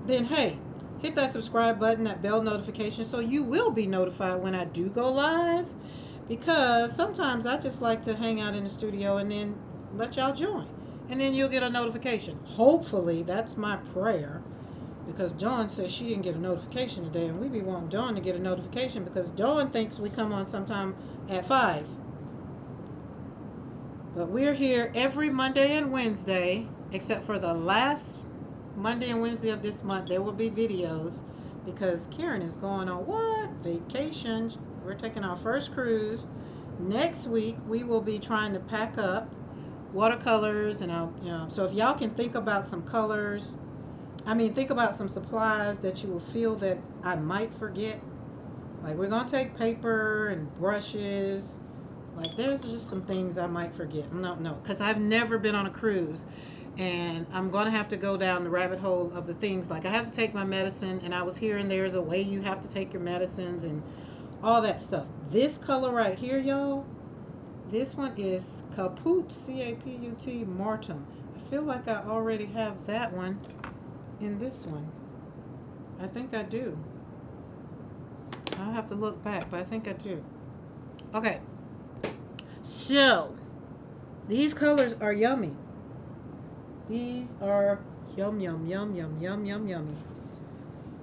then hey, hit that subscribe button, that bell notification, so you will be notified when I do go live, because sometimes I just like to hang out in the studio and then let y'all join. And then you'll get a notification. Hopefully, that's my prayer. Because Dawn says she didn't get a notification today. And we be wanting Dawn to get a notification, because Dawn thinks we come on sometime at 5. But we're here every Monday and Wednesday. Except for the last Monday and Wednesday of this month. There will be videos. Because Karen is going on what? Vacation. We're taking our first cruise. Next week, we will be trying to pack up watercolors, and so if y'all can think about some colors, think about some supplies that you will feel that I might forget. Like, we're gonna take paper and brushes. Like, there's just some things I might forget. No, because I've never been on a cruise, and I'm gonna have to go down the rabbit hole of the things. Like, I have to take my medicine, and I was hearing there's a way you have to take your medicines and all that stuff. This color right here, y'all, this one is Caput, C-A-P-U-T, Mortem. I feel like I already have that one in this one. I think I do. I'll have to look back, but I think I do. Okay. So, these colors are yummy. These are yum, yum, yum, yum, yum, yum, yummy.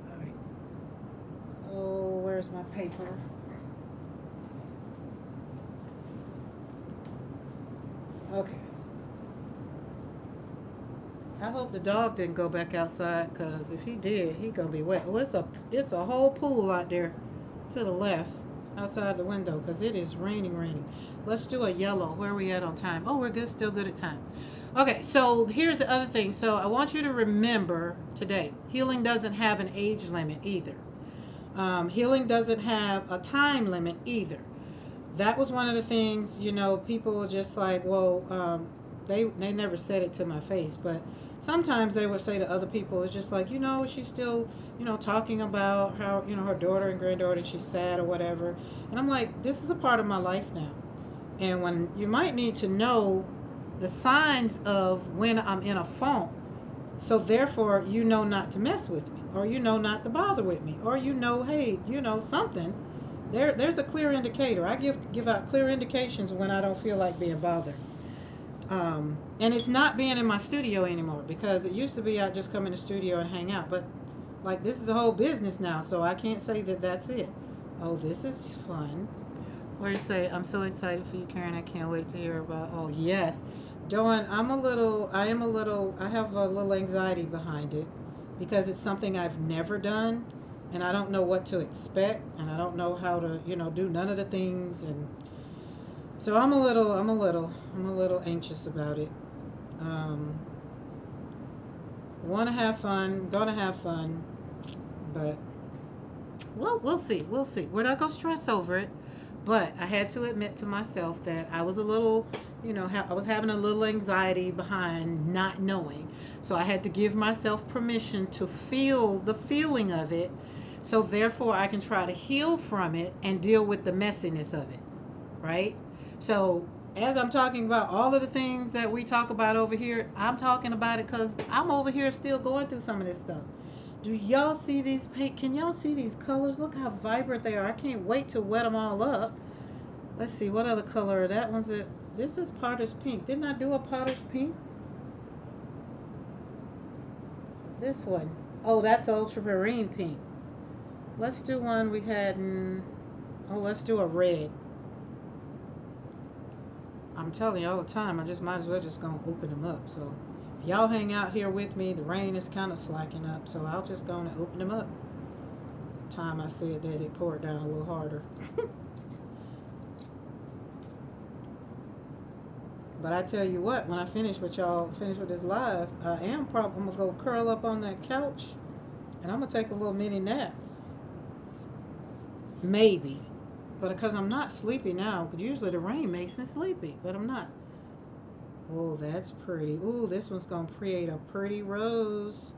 All right. Oh, where's my paper? Okay. I hope the dog didn't go back outside, because if he did, he gonna be wet. Oh, it's a whole pool out there to the left outside the window, because it is raining. Let's do a yellow. Where are we at on time? Oh, we're good, still good at time. Okay, so here's the other thing. So I want you to remember today, healing doesn't have an age limit either. Healing doesn't have a time limit either. That was one of the things, people were just like, well, they never said it to my face, but sometimes they would say to other people, it's just like, she's still, talking about how, her daughter and granddaughter, she's sad or whatever. And I'm like, this is a part of my life now. And when you might need to know the signs of when I'm in a funk, so therefore, not to mess with me, or not to bother with me, or hey, something. There's a clear indicator. I give out clear indications when I don't feel like being bothered. And it's not being in my studio anymore, because it used to be I'd just come in the studio and hang out. But like, this is a whole business now, so I can't say that that's it. Oh, this is fun. What do you say? I'm so excited for you, Karen. I can't wait to hear about. Oh, yes. Dawn, I have a little anxiety behind it, because it's something I've never done, and I don't know what to expect, and I don't know how to, do none of the things, and so I'm a little anxious about it. Want to have fun, gonna have fun, but we'll see. We're not gonna stress over it. But I had to admit to myself that I was a little, I was having a little anxiety behind not knowing. So I had to give myself permission to feel the feeling of it. So therefore, I can try to heal from it and deal with the messiness of it. Right? So as I'm talking about all of the things that we talk about over here, I'm talking about it because I'm over here still going through some of this stuff. Do y'all see these paint? Can y'all see these colors? Look how vibrant they are. I can't wait to wet them all up. Let's see, what other color? That one's it. This is Potter's Pink. Didn't I do a Potter's Pink? This one. Oh, that's Ultramarine Pink. Let's do one we had in... Oh, let's do a red. I'm telling you all the time, I just might as well just go and open them up. So y'all hang out here with me. The rain is kind of slacking up, so I'll just go and open them up. Time I said that, it poured down a little harder. But I tell you what, when I finish with this live, I'm gonna go curl up on that couch, and I'm gonna take a little mini nap. Maybe, but because I'm not sleepy now, because usually the rain makes me sleepy, but I'm not. Oh, that's pretty. Ooh, this one's gonna create a pretty rose.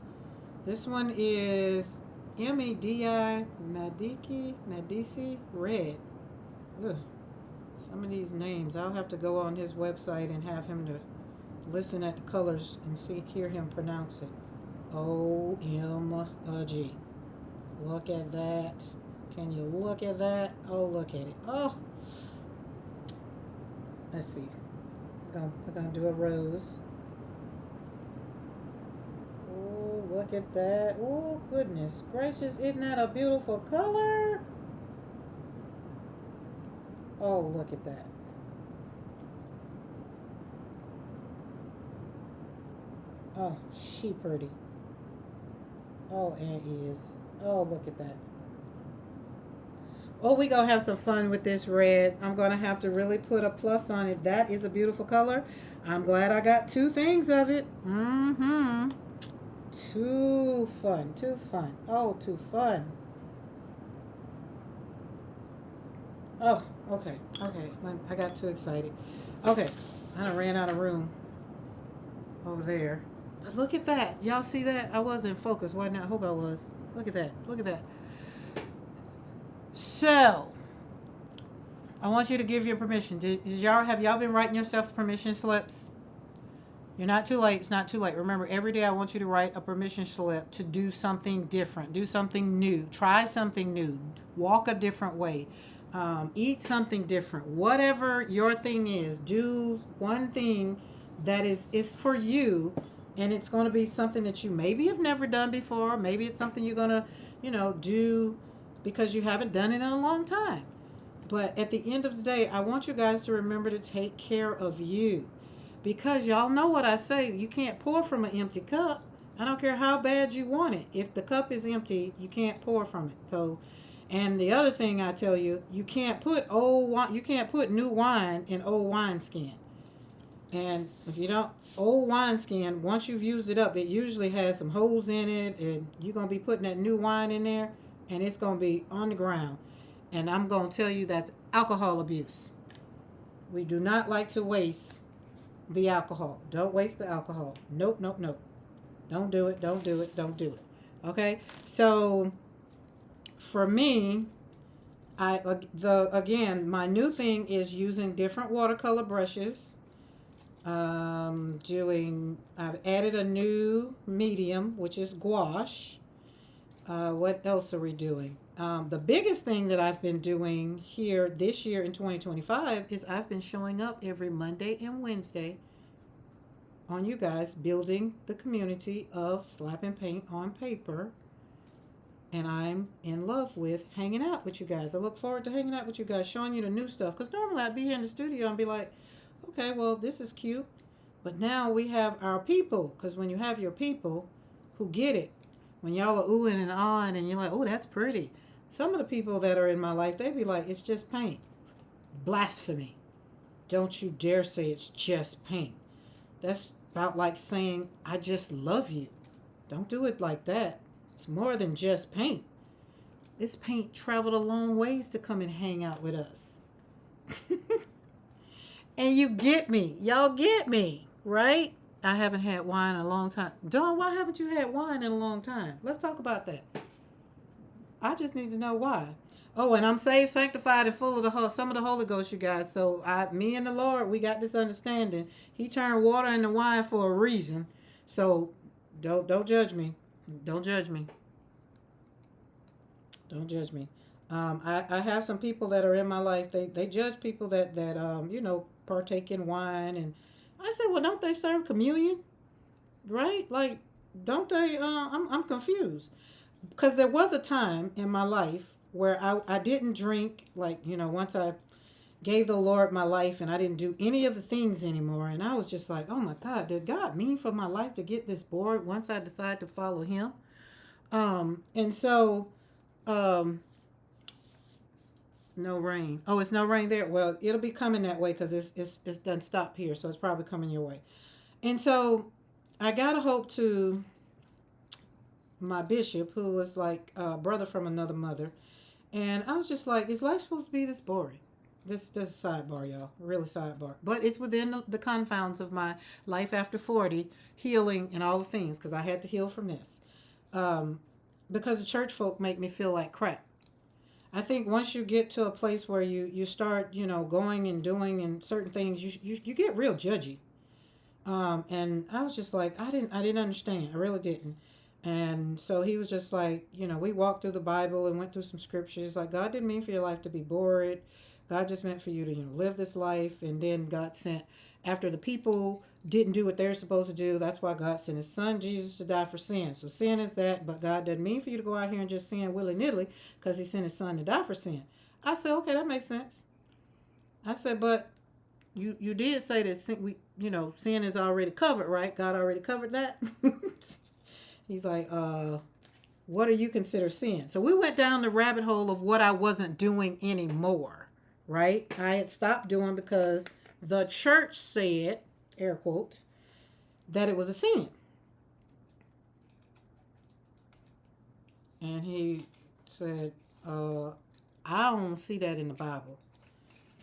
This one is Medici Red. Ugh. Some of these names, I'll have to go on his website and have him to listen at the colors and hear him pronounce it. OMG. Look at that. Can you look at that? Oh, look at it. Oh. Let's see. We're gonna do a rose. Oh, look at that. Oh, goodness gracious. Isn't that a beautiful color? Oh, look at that. Oh, she pretty. Oh, Aunt is. Oh, look at that. Oh, we gonna have some fun with this red. I'm gonna have to really put a plus on it. That is a beautiful color. I'm glad I got two things of it. Too fun. Oh, too fun. Oh, okay. I got too excited. Okay, I done ran out of room over there. But look at that. Y'all see that? I wasn't focused. Why not? I hope I was. Look at that. So, I want you to give your permission. Have y'all been writing yourself permission slips? You're not too late. It's not too late. Remember, every day I want you to write a permission slip to do something different, do something new, try something new, walk a different way, eat something different. Whatever your thing is, do one thing that is for you, and it's going to be something that you maybe have never done before. Maybe it's something you're going to, do because you haven't done it in a long time. But at the end of the day, I want you guys to remember to take care of you. Because y'all know what I say. You can't pour from an empty cup. I don't care how bad you want it. If the cup is empty, you can't pour from it. So, and the other thing I tell you, you can't put old wine, you can't put new wine in old wineskin. And if you don't, old wineskin, once you've used it up, it usually has some holes in it, and you're gonna be putting that new wine in there, and it's gonna be on the ground. And I'm gonna tell you that's alcohol abuse. We do not like to waste the alcohol. Don't waste the alcohol. Nope, nope, nope. Don't do it. Don't do it. Don't do it. Okay. So for me, my new thing is using different watercolor brushes. I've added a new medium, which is gouache. What else are we doing? The biggest thing that I've been doing here this year in 2025 is I've been showing up every Monday and Wednesday on you guys, building the community of slapping paint on paper. And I'm in love with hanging out with you guys. I look forward to hanging out with you guys, showing you the new stuff. Because normally I'd be here in the studio and be like, okay, well, this is cute. But now we have our people. Because when you have your people who get it, when y'all are oohing and ahhing and you're like, oh, that's pretty. Some of the people that are in my life, they be like, it's just paint. Blasphemy. Don't you dare say it's just paint. That's about like saying, I just love you. Don't do it like that. It's more than just paint. This paint traveled a long ways to come and hang out with us. And you get me. Y'all get me, right? I haven't had wine in a long time. Dawn, why haven't you had wine in a long time? Let's talk about that. I just need to know why. Oh, and I'm saved, sanctified, and full of some of the Holy Ghost, you guys. So me and the Lord, we got this understanding. He turned water into wine for a reason. So don't judge me. Don't judge me. Don't judge me. I have some people that are in my life. They judge people that partake in wine, and I said, well, don't they serve communion, right? Like, don't they? I'm confused because there was a time in my life where I didn't drink, like, once I gave the Lord my life and I didn't do any of the things anymore. And I was just like, oh my God, did God mean for my life to get this bored once I decided to follow him? And so, no rain. Oh, it's no rain there. Well, it'll be coming that way because it's done stopped here. So it's probably coming your way. And so I got a hold to my bishop, who was like a brother from another mother. And I was just like, is life supposed to be this boring? This is a sidebar, y'all. Really sidebar. But it's within the confounds of my life after 40, healing and all the things, because I had to heal from this. Because the church folk make me feel like crap. I think once you get to a place where you start, going and doing and certain things, you get real judgy. And I was just like, I didn't understand. I really didn't. And so he was just like, we walked through the Bible and went through some scriptures. Like, God didn't mean for your life to be bored. God just meant for you to, live this life. And then God sent, after the people didn't do what they're supposed to do, that's why God sent his son, Jesus, to die for sin. So sin is that, but God doesn't mean for you to go out here and just sin willy-nilly because he sent his son to die for sin. I said, okay, that makes sense. I said, but you did say that sin is already covered, right? God already covered that. He's like, what do you consider sin? So we went down the rabbit hole of what I wasn't doing anymore, right? I had stopped doing because the church said, air quotes, that it was a sin. And he said, I don't see that in the Bible.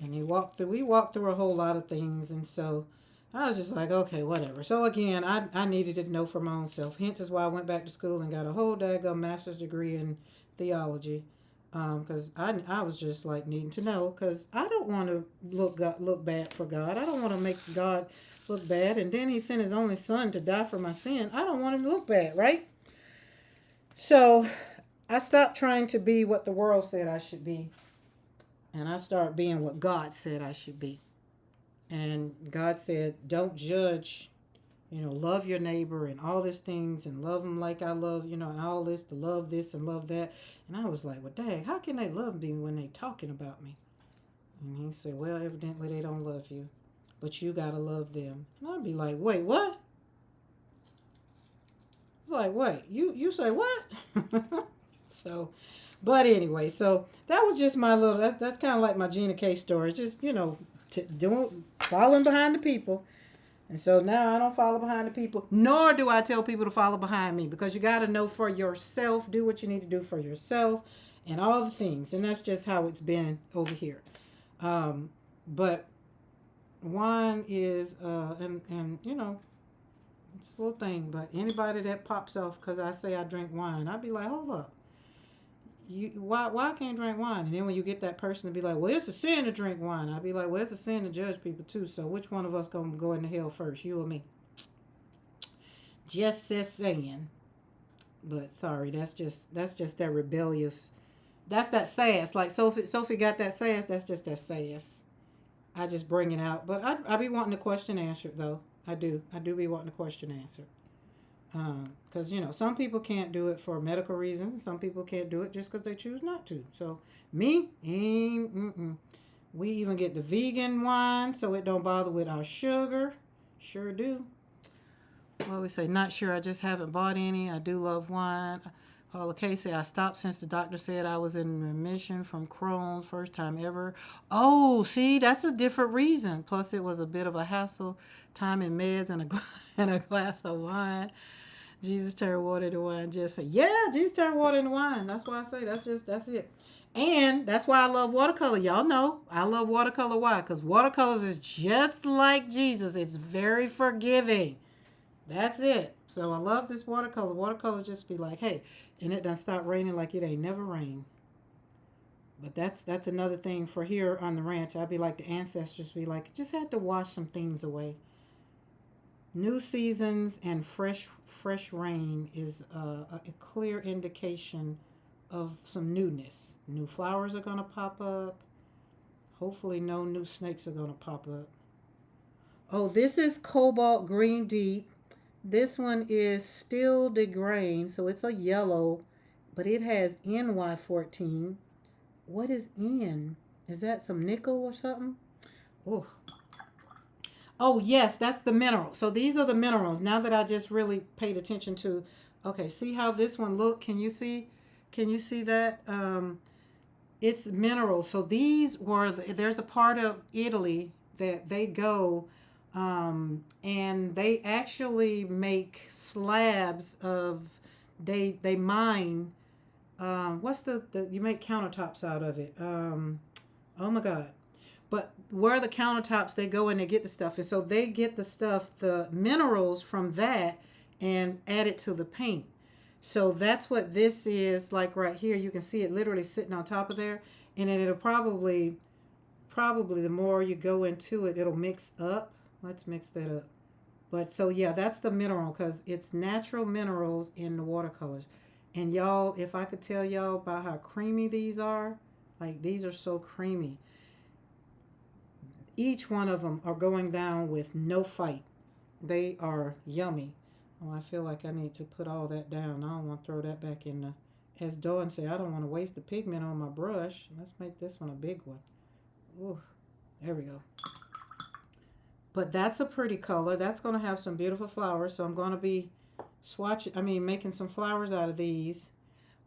And we walked through a whole lot of things. And so I was just like, okay, whatever. So again, I needed to know for my own self. Hence is why I went back to school and got a whole daggone master's degree in theology. Because I was just like needing to know, because I don't want to look bad for God. I don't want to make God look bad. And then he sent his only son to die for my sin. I don't want him to look bad, right? So I stopped trying to be what the world said I should be. And I started being what God said I should be. And God said, don't judge, love your neighbor and all these things, and love them like I love, and all this, to love this and love that. And I was like, well, dang, how can they love me when they talking about me? And he said, well, evidently they don't love you. but you gotta love them. And I'd be like, wait, what? It's like, wait, you say what? So, but anyway, so that was just my little. That's kind of like my Gina K story. Just doing following behind the people. And so now I don't follow behind the people, nor do I tell people to follow behind me, because you got to know for yourself, do what you need to do for yourself, and all the things. And that's just how it's been over here. But wine is, and it's a little thing. But anybody that pops off because I say I drink wine, I'd be like, hold up. Why I can't drink wine? And then when you get that person to be like, well, it's a sin to drink wine, I'd be like, well, it's a sin to judge people too. So which one of us gonna go into hell first, you or me? Just saying. But sorry, that's just that rebellious. That's that sass. Like Sophie got that sass. That's just that sass. I just bring it out. But I be wanting the question answered though. I do be wanting the question answered. Because some people can't do it for medical reasons. Some people can't do it just because they choose not to. So me, we even get the vegan wine so it don't bother with our sugar. Sure do. Well, we say not sure. I just haven't bought any. I do love wine. Paula Casey, I stopped since the doctor said I was in remission from Crohn's, first time ever. Oh, see, that's a different reason. Plus, it was a bit of a hassle, time in meds and a glass of wine. Jesus turned water into wine. Just say, yeah, Jesus turned water into wine. That's why I say that's it. And that's why I love watercolor. Y'all know I love watercolor. Why? Because watercolors is just like Jesus. It's very forgiving. That's it. So I love this watercolor. Watercolor just be like, hey, and it done stop raining like it ain't never rained. But that's another thing for here on the ranch. I'd be like the ancestors be like, just had to wash some things away. New seasons and fresh rain is a clear indication of some newness. New flowers are going to pop up. Hopefully no new snakes are going to pop up. Oh, this is Cobalt Green Deep. This one is Still de Grain, so it's a yellow, but it has NY14. What is N? Is that some nickel or something? Oh, oh, yes, that's the mineral. So these are the minerals. Now that I just really paid attention to, okay, see how this one look? Can you see? Can you see that? It's minerals. So these were, there's a part of Italy that they go, and they actually make slabs of, they mine, what's the you make countertops out of it. Oh my God. But where the countertops, they go and they get the stuff. And so they get the stuff, the minerals from that, and add it to the paint. So that's what this is like right here. You can see it literally sitting on top of there. And then it'll probably the more you go into it, it'll mix up. Let's mix that up. But so yeah, that's the mineral, because it's natural minerals in the watercolors. And y'all, if I could tell y'all about how creamy these are, like these are so creamy. Each one of them are going down with no fight. They are yummy. Oh, I feel like I need to put all that down. I don't want to throw that back in the, as Dawn said, I don't want to waste the pigment on my brush. Let's make this one a big one. Ooh, there we go. But that's a pretty color. That's going to have some beautiful flowers. So I'm going to be making some flowers out of these.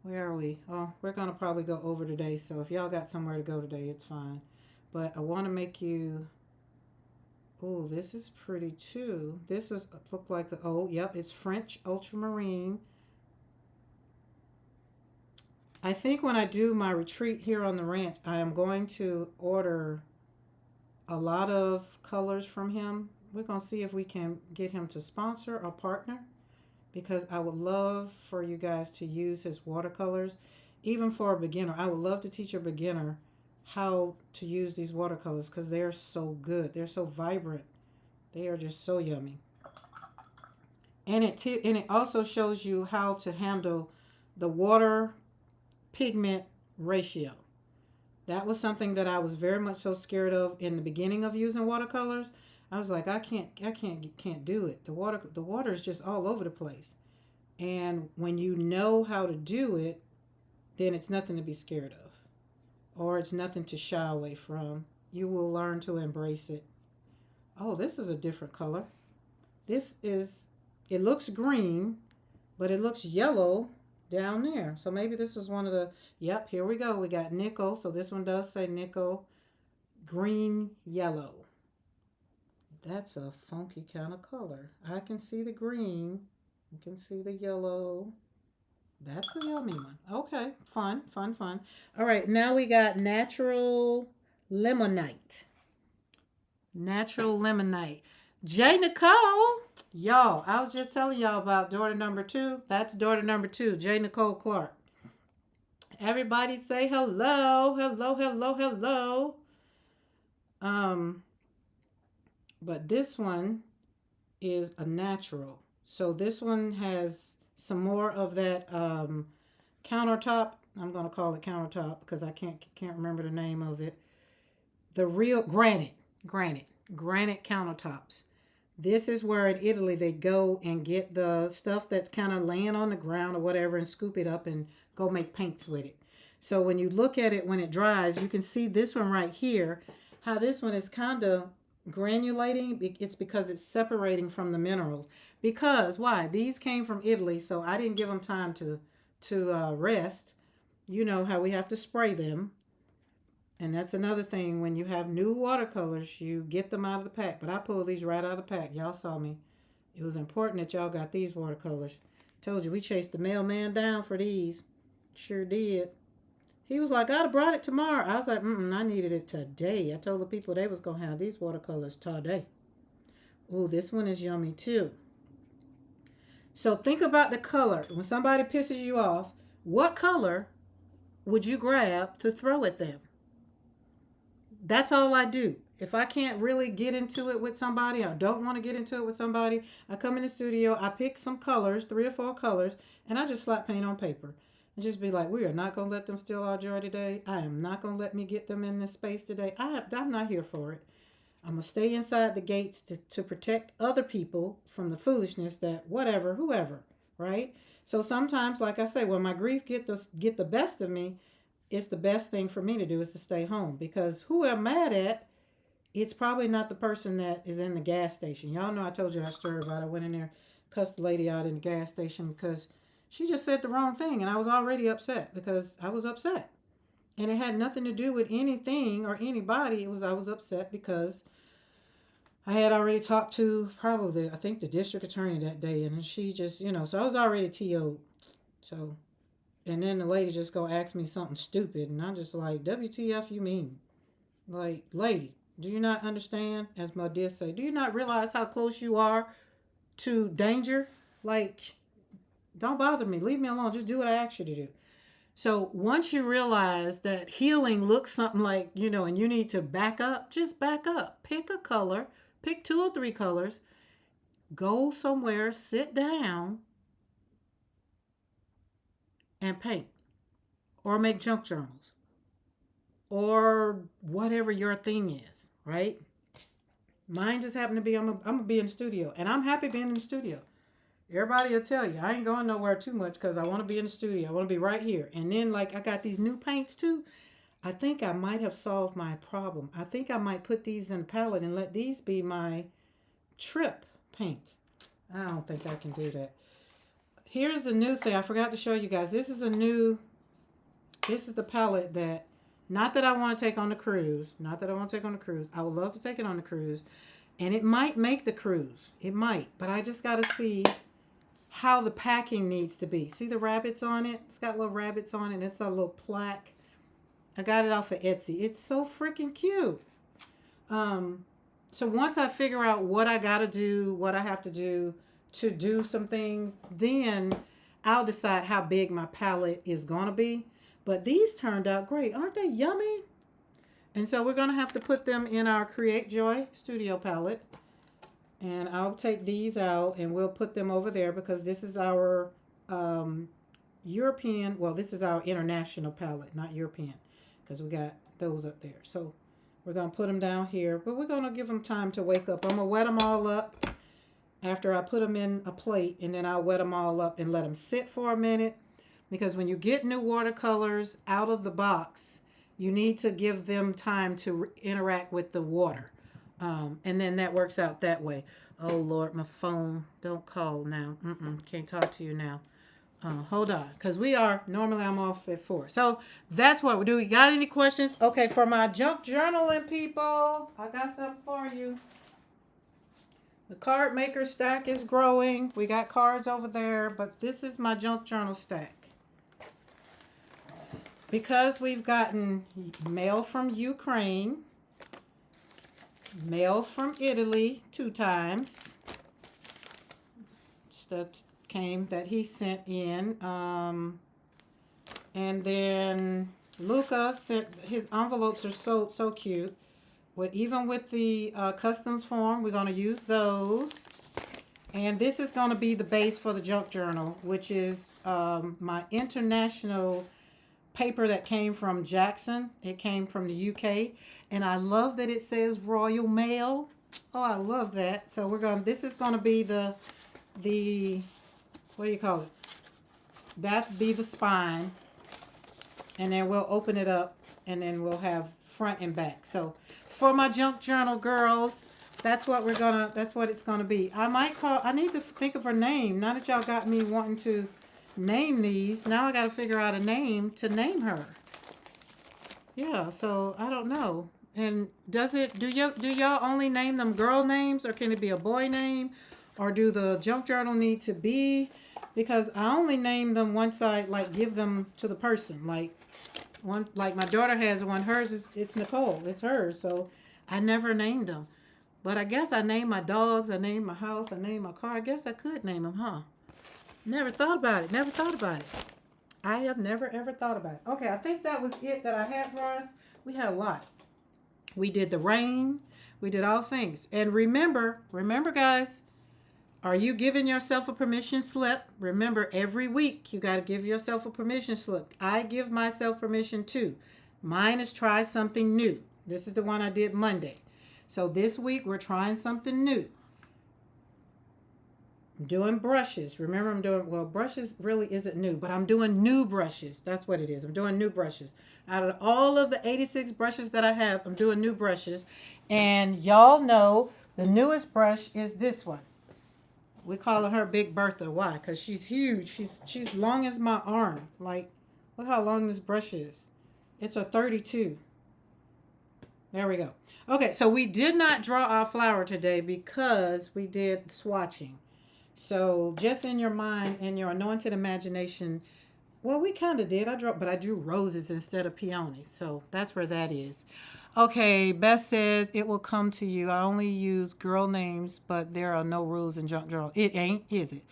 Where are we? Oh, we're going to probably go over today. So if y'all got somewhere to go today, it's fine. But I want to make you, oh, this is pretty too. This is look like the, oh, yep, it's French ultramarine. I think when I do my retreat here on the ranch, I am going to order a lot of colors from him. We're going to see if we can get him to sponsor or partner, because I would love for you guys to use his watercolors, even for a beginner. I would love to teach a beginner how to use these watercolors, because they're so good. They're so vibrant. They are just so yummy. And it also shows you how to handle the water pigment ratio. That was something that I was very much so scared of in the beginning of using watercolors. I was like, I can't do it. The water is just all over the place. And when you know how to do it, then it's nothing to be scared of, or it's nothing to shy away from. You will learn to embrace it. Oh, this is a different color. This is, it looks green, but it looks yellow down there. So maybe this is one of the, yep, here we go. We got nickel. So this one does say nickel, green, yellow. That's a funky kind of color. I can see the green. You can see the yellow. That's a yummy one. Okay, fun, fun, fun. All right, now we got natural lemonite. Natural lemonade. J. Nicole. Y'all, I was just telling y'all about daughter number 2. That's daughter number 2, J. Nicole Clark. Everybody say hello, hello, hello, hello. But this one is a natural. So this one has some more of that countertop. I'm gonna call it countertop because I can't remember the name of it. The real granite countertops. This is where in Italy they go and get the stuff that's kind of laying on the ground or whatever and scoop it up and go make paints with it. So when you look at it when it dries, you can see this one right here, how this one is kind of granulating. It's because it's separating from the minerals. Because why? These came from Italy, so I didn't give them time to rest. You know how we have to spray them. And that's another thing. When you have new watercolors, you get them out of the pack. But I pulled these right out of the pack. Y'all saw me. It was important that y'all got these watercolors. Told you we chased the mailman down for these. Sure did. He was like, I'd have brought it tomorrow. I was like, I needed it today. I told the people they was going to have these watercolors today. Ooh, this one is yummy too. So think about the color. When somebody pisses you off, what color would you grab to throw at them? That's all I do. If I can't really get into it with somebody, I don't want to get into it with somebody, I come in the studio, I pick some colors, 3 or 4 colors, and I just slap paint on paper. And just be like, we are not going to let them steal our joy today. I am not going to let me get them in this space today. I'm not here for it. I'm going to stay inside the gates to protect other people from the foolishness that whatever, whoever, right? So sometimes, like I say, when my grief get the best of me, it's the best thing for me to do is to stay home, because who I'm mad at, it's probably not the person that is in the gas station. Y'all know I told you that story about I went in there, cussed the lady out in the gas station because she just said the wrong thing, and I was already upset because I was upset. And it had nothing to do with anything or anybody. It was I was upset because I had already talked to probably, I think, the district attorney that day, and she just, so I was already TO'd. So, and then the lady just go ask me something stupid, and I'm just like, WTF you mean? Like, lady, do you not understand? As my did say, do you not realize how close you are to danger? Like, don't bother me. Leave me alone. Just do what I asked you to do. So once you realize that healing looks something like, and you need to back up, just back up. Pick a color, pick 2 or 3 colors, go somewhere, sit down, and paint. Or make junk journals. Or whatever your thing is, right? Mine just happened to be, I'm going to be in the studio. And I'm happy being in the studio. Everybody will tell you, I ain't going nowhere too much because I want to be in the studio. I want to be right here. And then, like, I got these new paints too. I think I might have solved my problem. I think I might put these in a palette and let these be my trip paints. I don't think I can do that. Here's the new thing. I forgot to show you guys. This is the palette that, not that I want to take on the cruise. Not that I want to take on the cruise. I would love to take it on the cruise. And it might make the cruise. It might. But I just got to see how the packing needs to be. See the rabbits on it? It's got little rabbits on it. It's a little plaque. I got it off of Etsy. It's so freaking cute. So once I figure out what I got to do, what I have to do some things, then I'll decide how big my palette is going to be. But these turned out great. Aren't they yummy? And so we're going to have to put them in our Create Joy Studio palette. And I'll take these out and we'll put them over there because this is our European, well, this is our international palette, not European, because we got those up there. So we're going to put them down here, but we're going to give them time to wake up. I'm going to wet them all up after I put them in a plate, and then I'll wet them all up and let them sit for a minute, because when you get new watercolors out of the box, you need to give them time to interact with the water. And then that works out that way. Oh Lord, my phone. Don't call now. Can't talk to you now. Hold on, because we are normally I'm off at 4. So that's what we do. We got any questions? Okay, for my junk journaling people, I got something for you. The card maker stack is growing. We got cards over there, but this is my junk journal stack. Because we've gotten mail from Ukraine, mail from Italy 2 times. Stuff came that he sent in. And then Luca sent his envelopes are so cute. Even with the customs form, we're going to use those. And this is going to be the base for the junk journal, which is my international paper that came from Jackson. It came from the UK. And I love that it says Royal Mail. Oh, I love that. So this is going to be the, what do you call it? That'd be the spine. And then we'll open it up and then we'll have front and back. So for my junk journal girls, that's what it's gonna be. I need to think of her name. Now that y'all got me wanting to name these, now I gotta figure out a name to name her. Yeah, so I don't know. And do y'all only name them girl names, or can it be a boy name? Or do the junk journal need to be? Because I only name them once I give them to the person. Like my daughter has one. Hers it's Nicole. It's hers. So I never named them. But I guess I named my dogs. I named my house. I named my car. I guess I could name them, huh? Never thought about it. Never thought about it. I have never ever thought about it. Okay, I think that was it that I had for us. We had a lot. We did the rain. We did all things. And remember guys, are you giving yourself a permission slip? Remember, every week you got to give yourself a permission slip. I give myself permission too. Mine is try something new. This is the one I did Monday. So this week we're trying something new. I'm doing brushes. Remember, brushes really isn't new, but I'm doing new brushes. That's what it is. I'm doing new brushes. Out of all of the 86 brushes that I have, I'm doing new brushes. And y'all know the newest brush is this one. We call her Big Bertha. Why? Because she's huge. She's long as my arm. Like, look how long this brush is. It's a 32. There we go. Okay, so we did not draw our flower today because we did swatching. So just in your mind and your anointed imagination, well, we kind of did. I drew roses instead of peonies. So that's where that is. Okay, Beth says it will come to you. I only use girl names, but there are no rules in junk journal. It ain't, is it?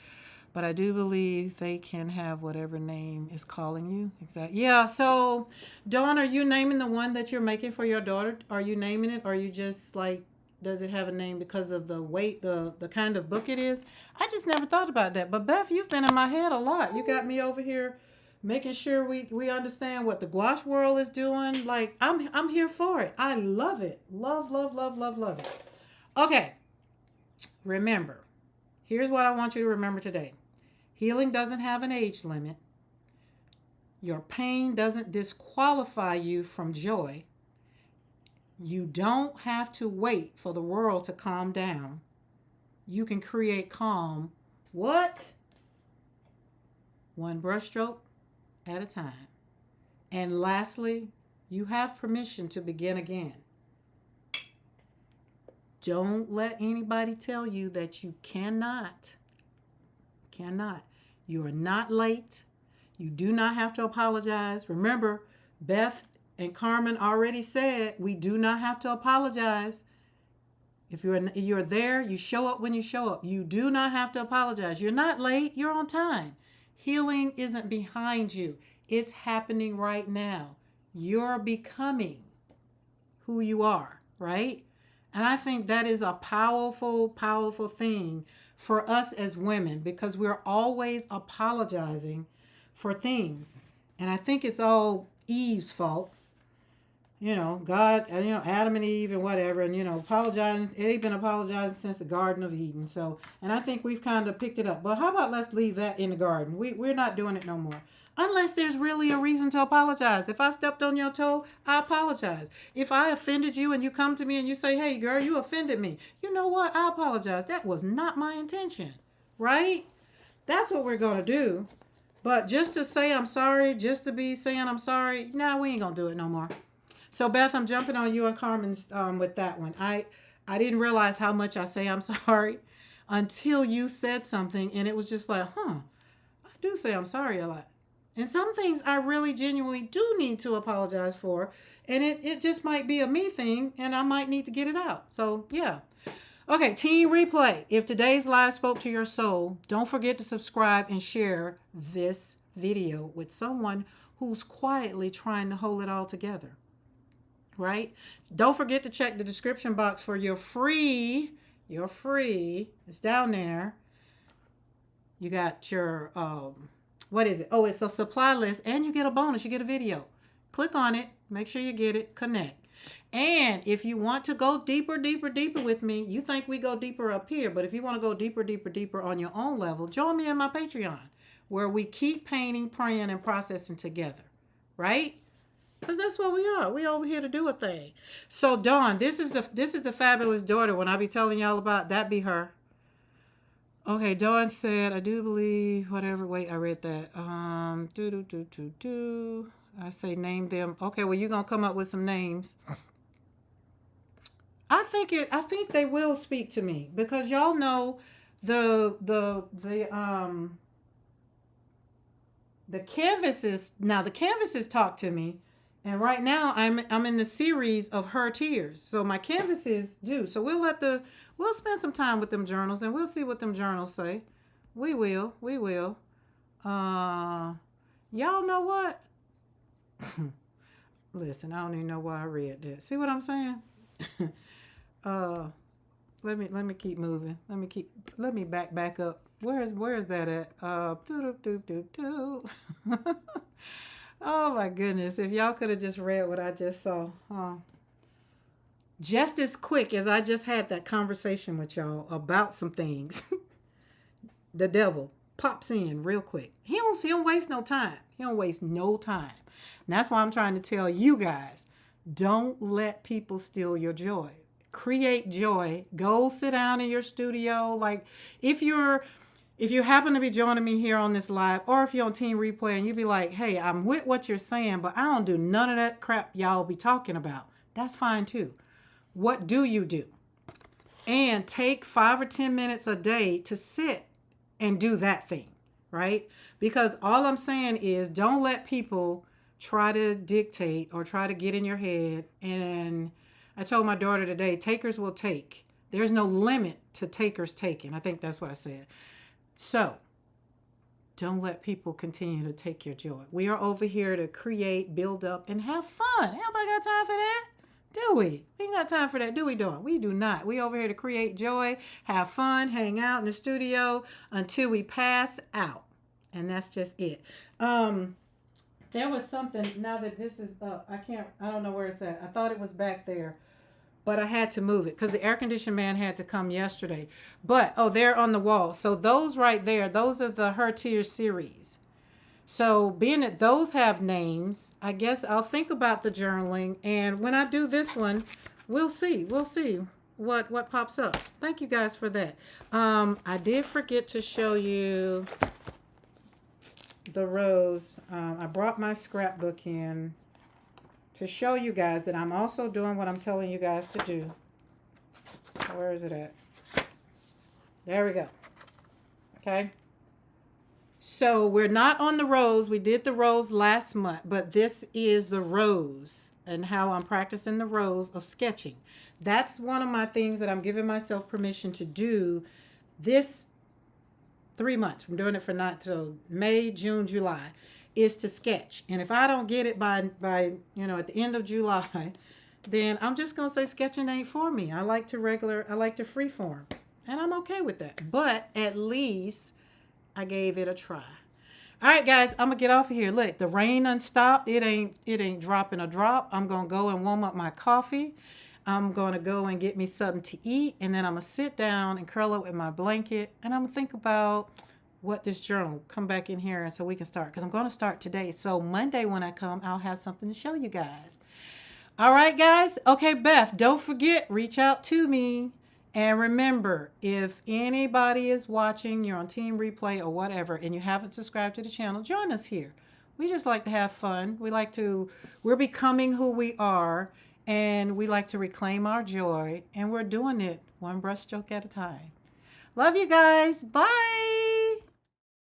But I do believe they can have whatever name is calling you. Exactly. Yeah. So, Dawn, are you naming the one that you're making for your daughter? Are you naming it, or are you just does it have a name because of the weight, the kind of book it is? I just never thought about that. But Beth, you've been in my head a lot. You got me over here making sure we understand what the gouache world is doing. I'm here for it. I love it. Love it. Okay. Remember, here's what I want you to remember today. Healing doesn't have an age limit. Your pain doesn't disqualify you from joy. You don't have to wait for the world to calm down. You can create calm. What? One brushstroke at a time. And lastly, you have permission to begin again. Don't let anybody tell you that you cannot. You are not late. You do not have to apologize. Remember, Beth and Carmen already said we do not have to apologize. If you're there, you show up when you show up. You do not have to apologize. You're not late. You're on time. Healing isn't behind you. It's happening right now. You're becoming who you are, right? And I think that is a powerful, powerful thing for us as women, because we're always apologizing for things. And I think it's all Eve's fault. God, Adam and Eve and whatever, and, apologizing. They've been apologizing since the Garden of Eden. So, and I think we've kind of picked it up. But how about let's leave that in the garden? We're not doing it no more. Unless there's really a reason to apologize. If I stepped on your toe, I apologize. If I offended you and you come to me and you say, hey, girl, you offended me. You know what? I apologize. That was not my intention. Right? That's what we're going to do. But just to say I'm sorry, just to be saying I'm sorry, nah, we ain't going to do it no more. So, Beth, I'm jumping on you and Carmen's with that one. I didn't realize how much I say I'm sorry until you said something, and it was just like, I do say I'm sorry a lot. And some things I really genuinely do need to apologize for. And it just might be a me thing, and I might need to get it out. So, yeah. Okay, team replay. If today's live spoke to your soul, don't forget to subscribe and share this video with someone who's quietly trying to hold it all together. Right? Don't forget to check the description box for your free. It's down there. You got your, what is it? Oh, it's a supply list, and you get a bonus. You get a video. Click on it. Make sure you get it. Connect. And if you want to go deeper with me, you think we go deeper up here, but if you want to go deeper on your own level, join me in my Patreon, where we keep painting, praying, and processing together. Right? Because that's what we are. We over here to do a thing. So Dawn, this is the fabulous daughter. When I be telling y'all about that, be her. Okay, Dawn said, I do believe whatever. Wait, I read that. I say name them. Okay, well, you're gonna come up with some names. I think they will speak to me, because y'all know the canvases talk to me. And right now I'm in the series of her tears. So my canvases do. So we'll spend some time with them journals, and we'll see what them journals say. We will. Y'all know what? Listen, I don't even know why I read that. See what I'm saying? Let me keep moving. Let me back up. Where is that at? Oh my goodness. If y'all could have just read what I just saw. Just as quick as I just had that conversation with y'all about some things, the devil pops in real quick. He don't waste no time. And that's why I'm trying to tell you guys, don't let people steal your joy. Create joy. Go sit down in your studio. Like if you happen to be joining me here on this live, or if you're on Team Replay and you be like, hey, I'm with what you're saying, but I don't do none of that crap y'all be talking about. That's fine too. What do you do? And take 5 or 10 minutes a day to sit and do that thing, right? Because all I'm saying is, don't let people try to dictate or try to get in your head. And I told my daughter today, takers will take. There's no limit to takers taking. I think that's what I said. So don't let people continue to take your joy. We are over here to create, build up, and have fun. Anybody got time for that? Do we? We ain't got time for that, do we, Dawn? We do not. We over here to create joy, have fun, hang out in the studio until we pass out. And that's just it. There was something, now that this is up, I don't know where it's at. I thought it was back there, but I had to move it because the air conditioning man had to come yesterday. But, they're on the wall. So those right there, those are the Her Tears series. So being that those have names, I guess I'll think about the journaling. And when I do this one, we'll see what pops up. Thank you guys for that. I did forget to show you the rose. I brought my scrapbook in to show you guys that I'm also doing what I'm telling you guys to do. Where is it at? There we go. Okay. So we're not on the rose. We did the rose last month, but this is the rose and how I'm practicing the rose of sketching. That's one of my things that I'm giving myself permission to do this 3 months. I'm doing it for May, June, July, is to sketch. And if I don't get it by at the end of July, then I'm just going to say sketching ain't for me. I like to freeform, and I'm okay with that. But at least I gave it a try. All right, guys, I'm gonna get off of here. Look, the rain unstopped. It ain't dropping a drop. I'm gonna go and warm up my coffee. I'm gonna go and get me something to eat, and then I'm gonna sit down and curl up with my blanket, and I'm gonna think about what this journal come back in here, and so we can start. Because I'm gonna start today. So Monday when I come, I'll have something to show you guys. All right, guys. Okay, Beth, don't forget, reach out to me. And remember, if anybody is watching, you're on Team Replay or whatever, and you haven't subscribed to the channel, join us here. We just like to have fun. We're becoming who we are, and we like to reclaim our joy, and we're doing it one brushstroke at a time. Love you guys. Bye.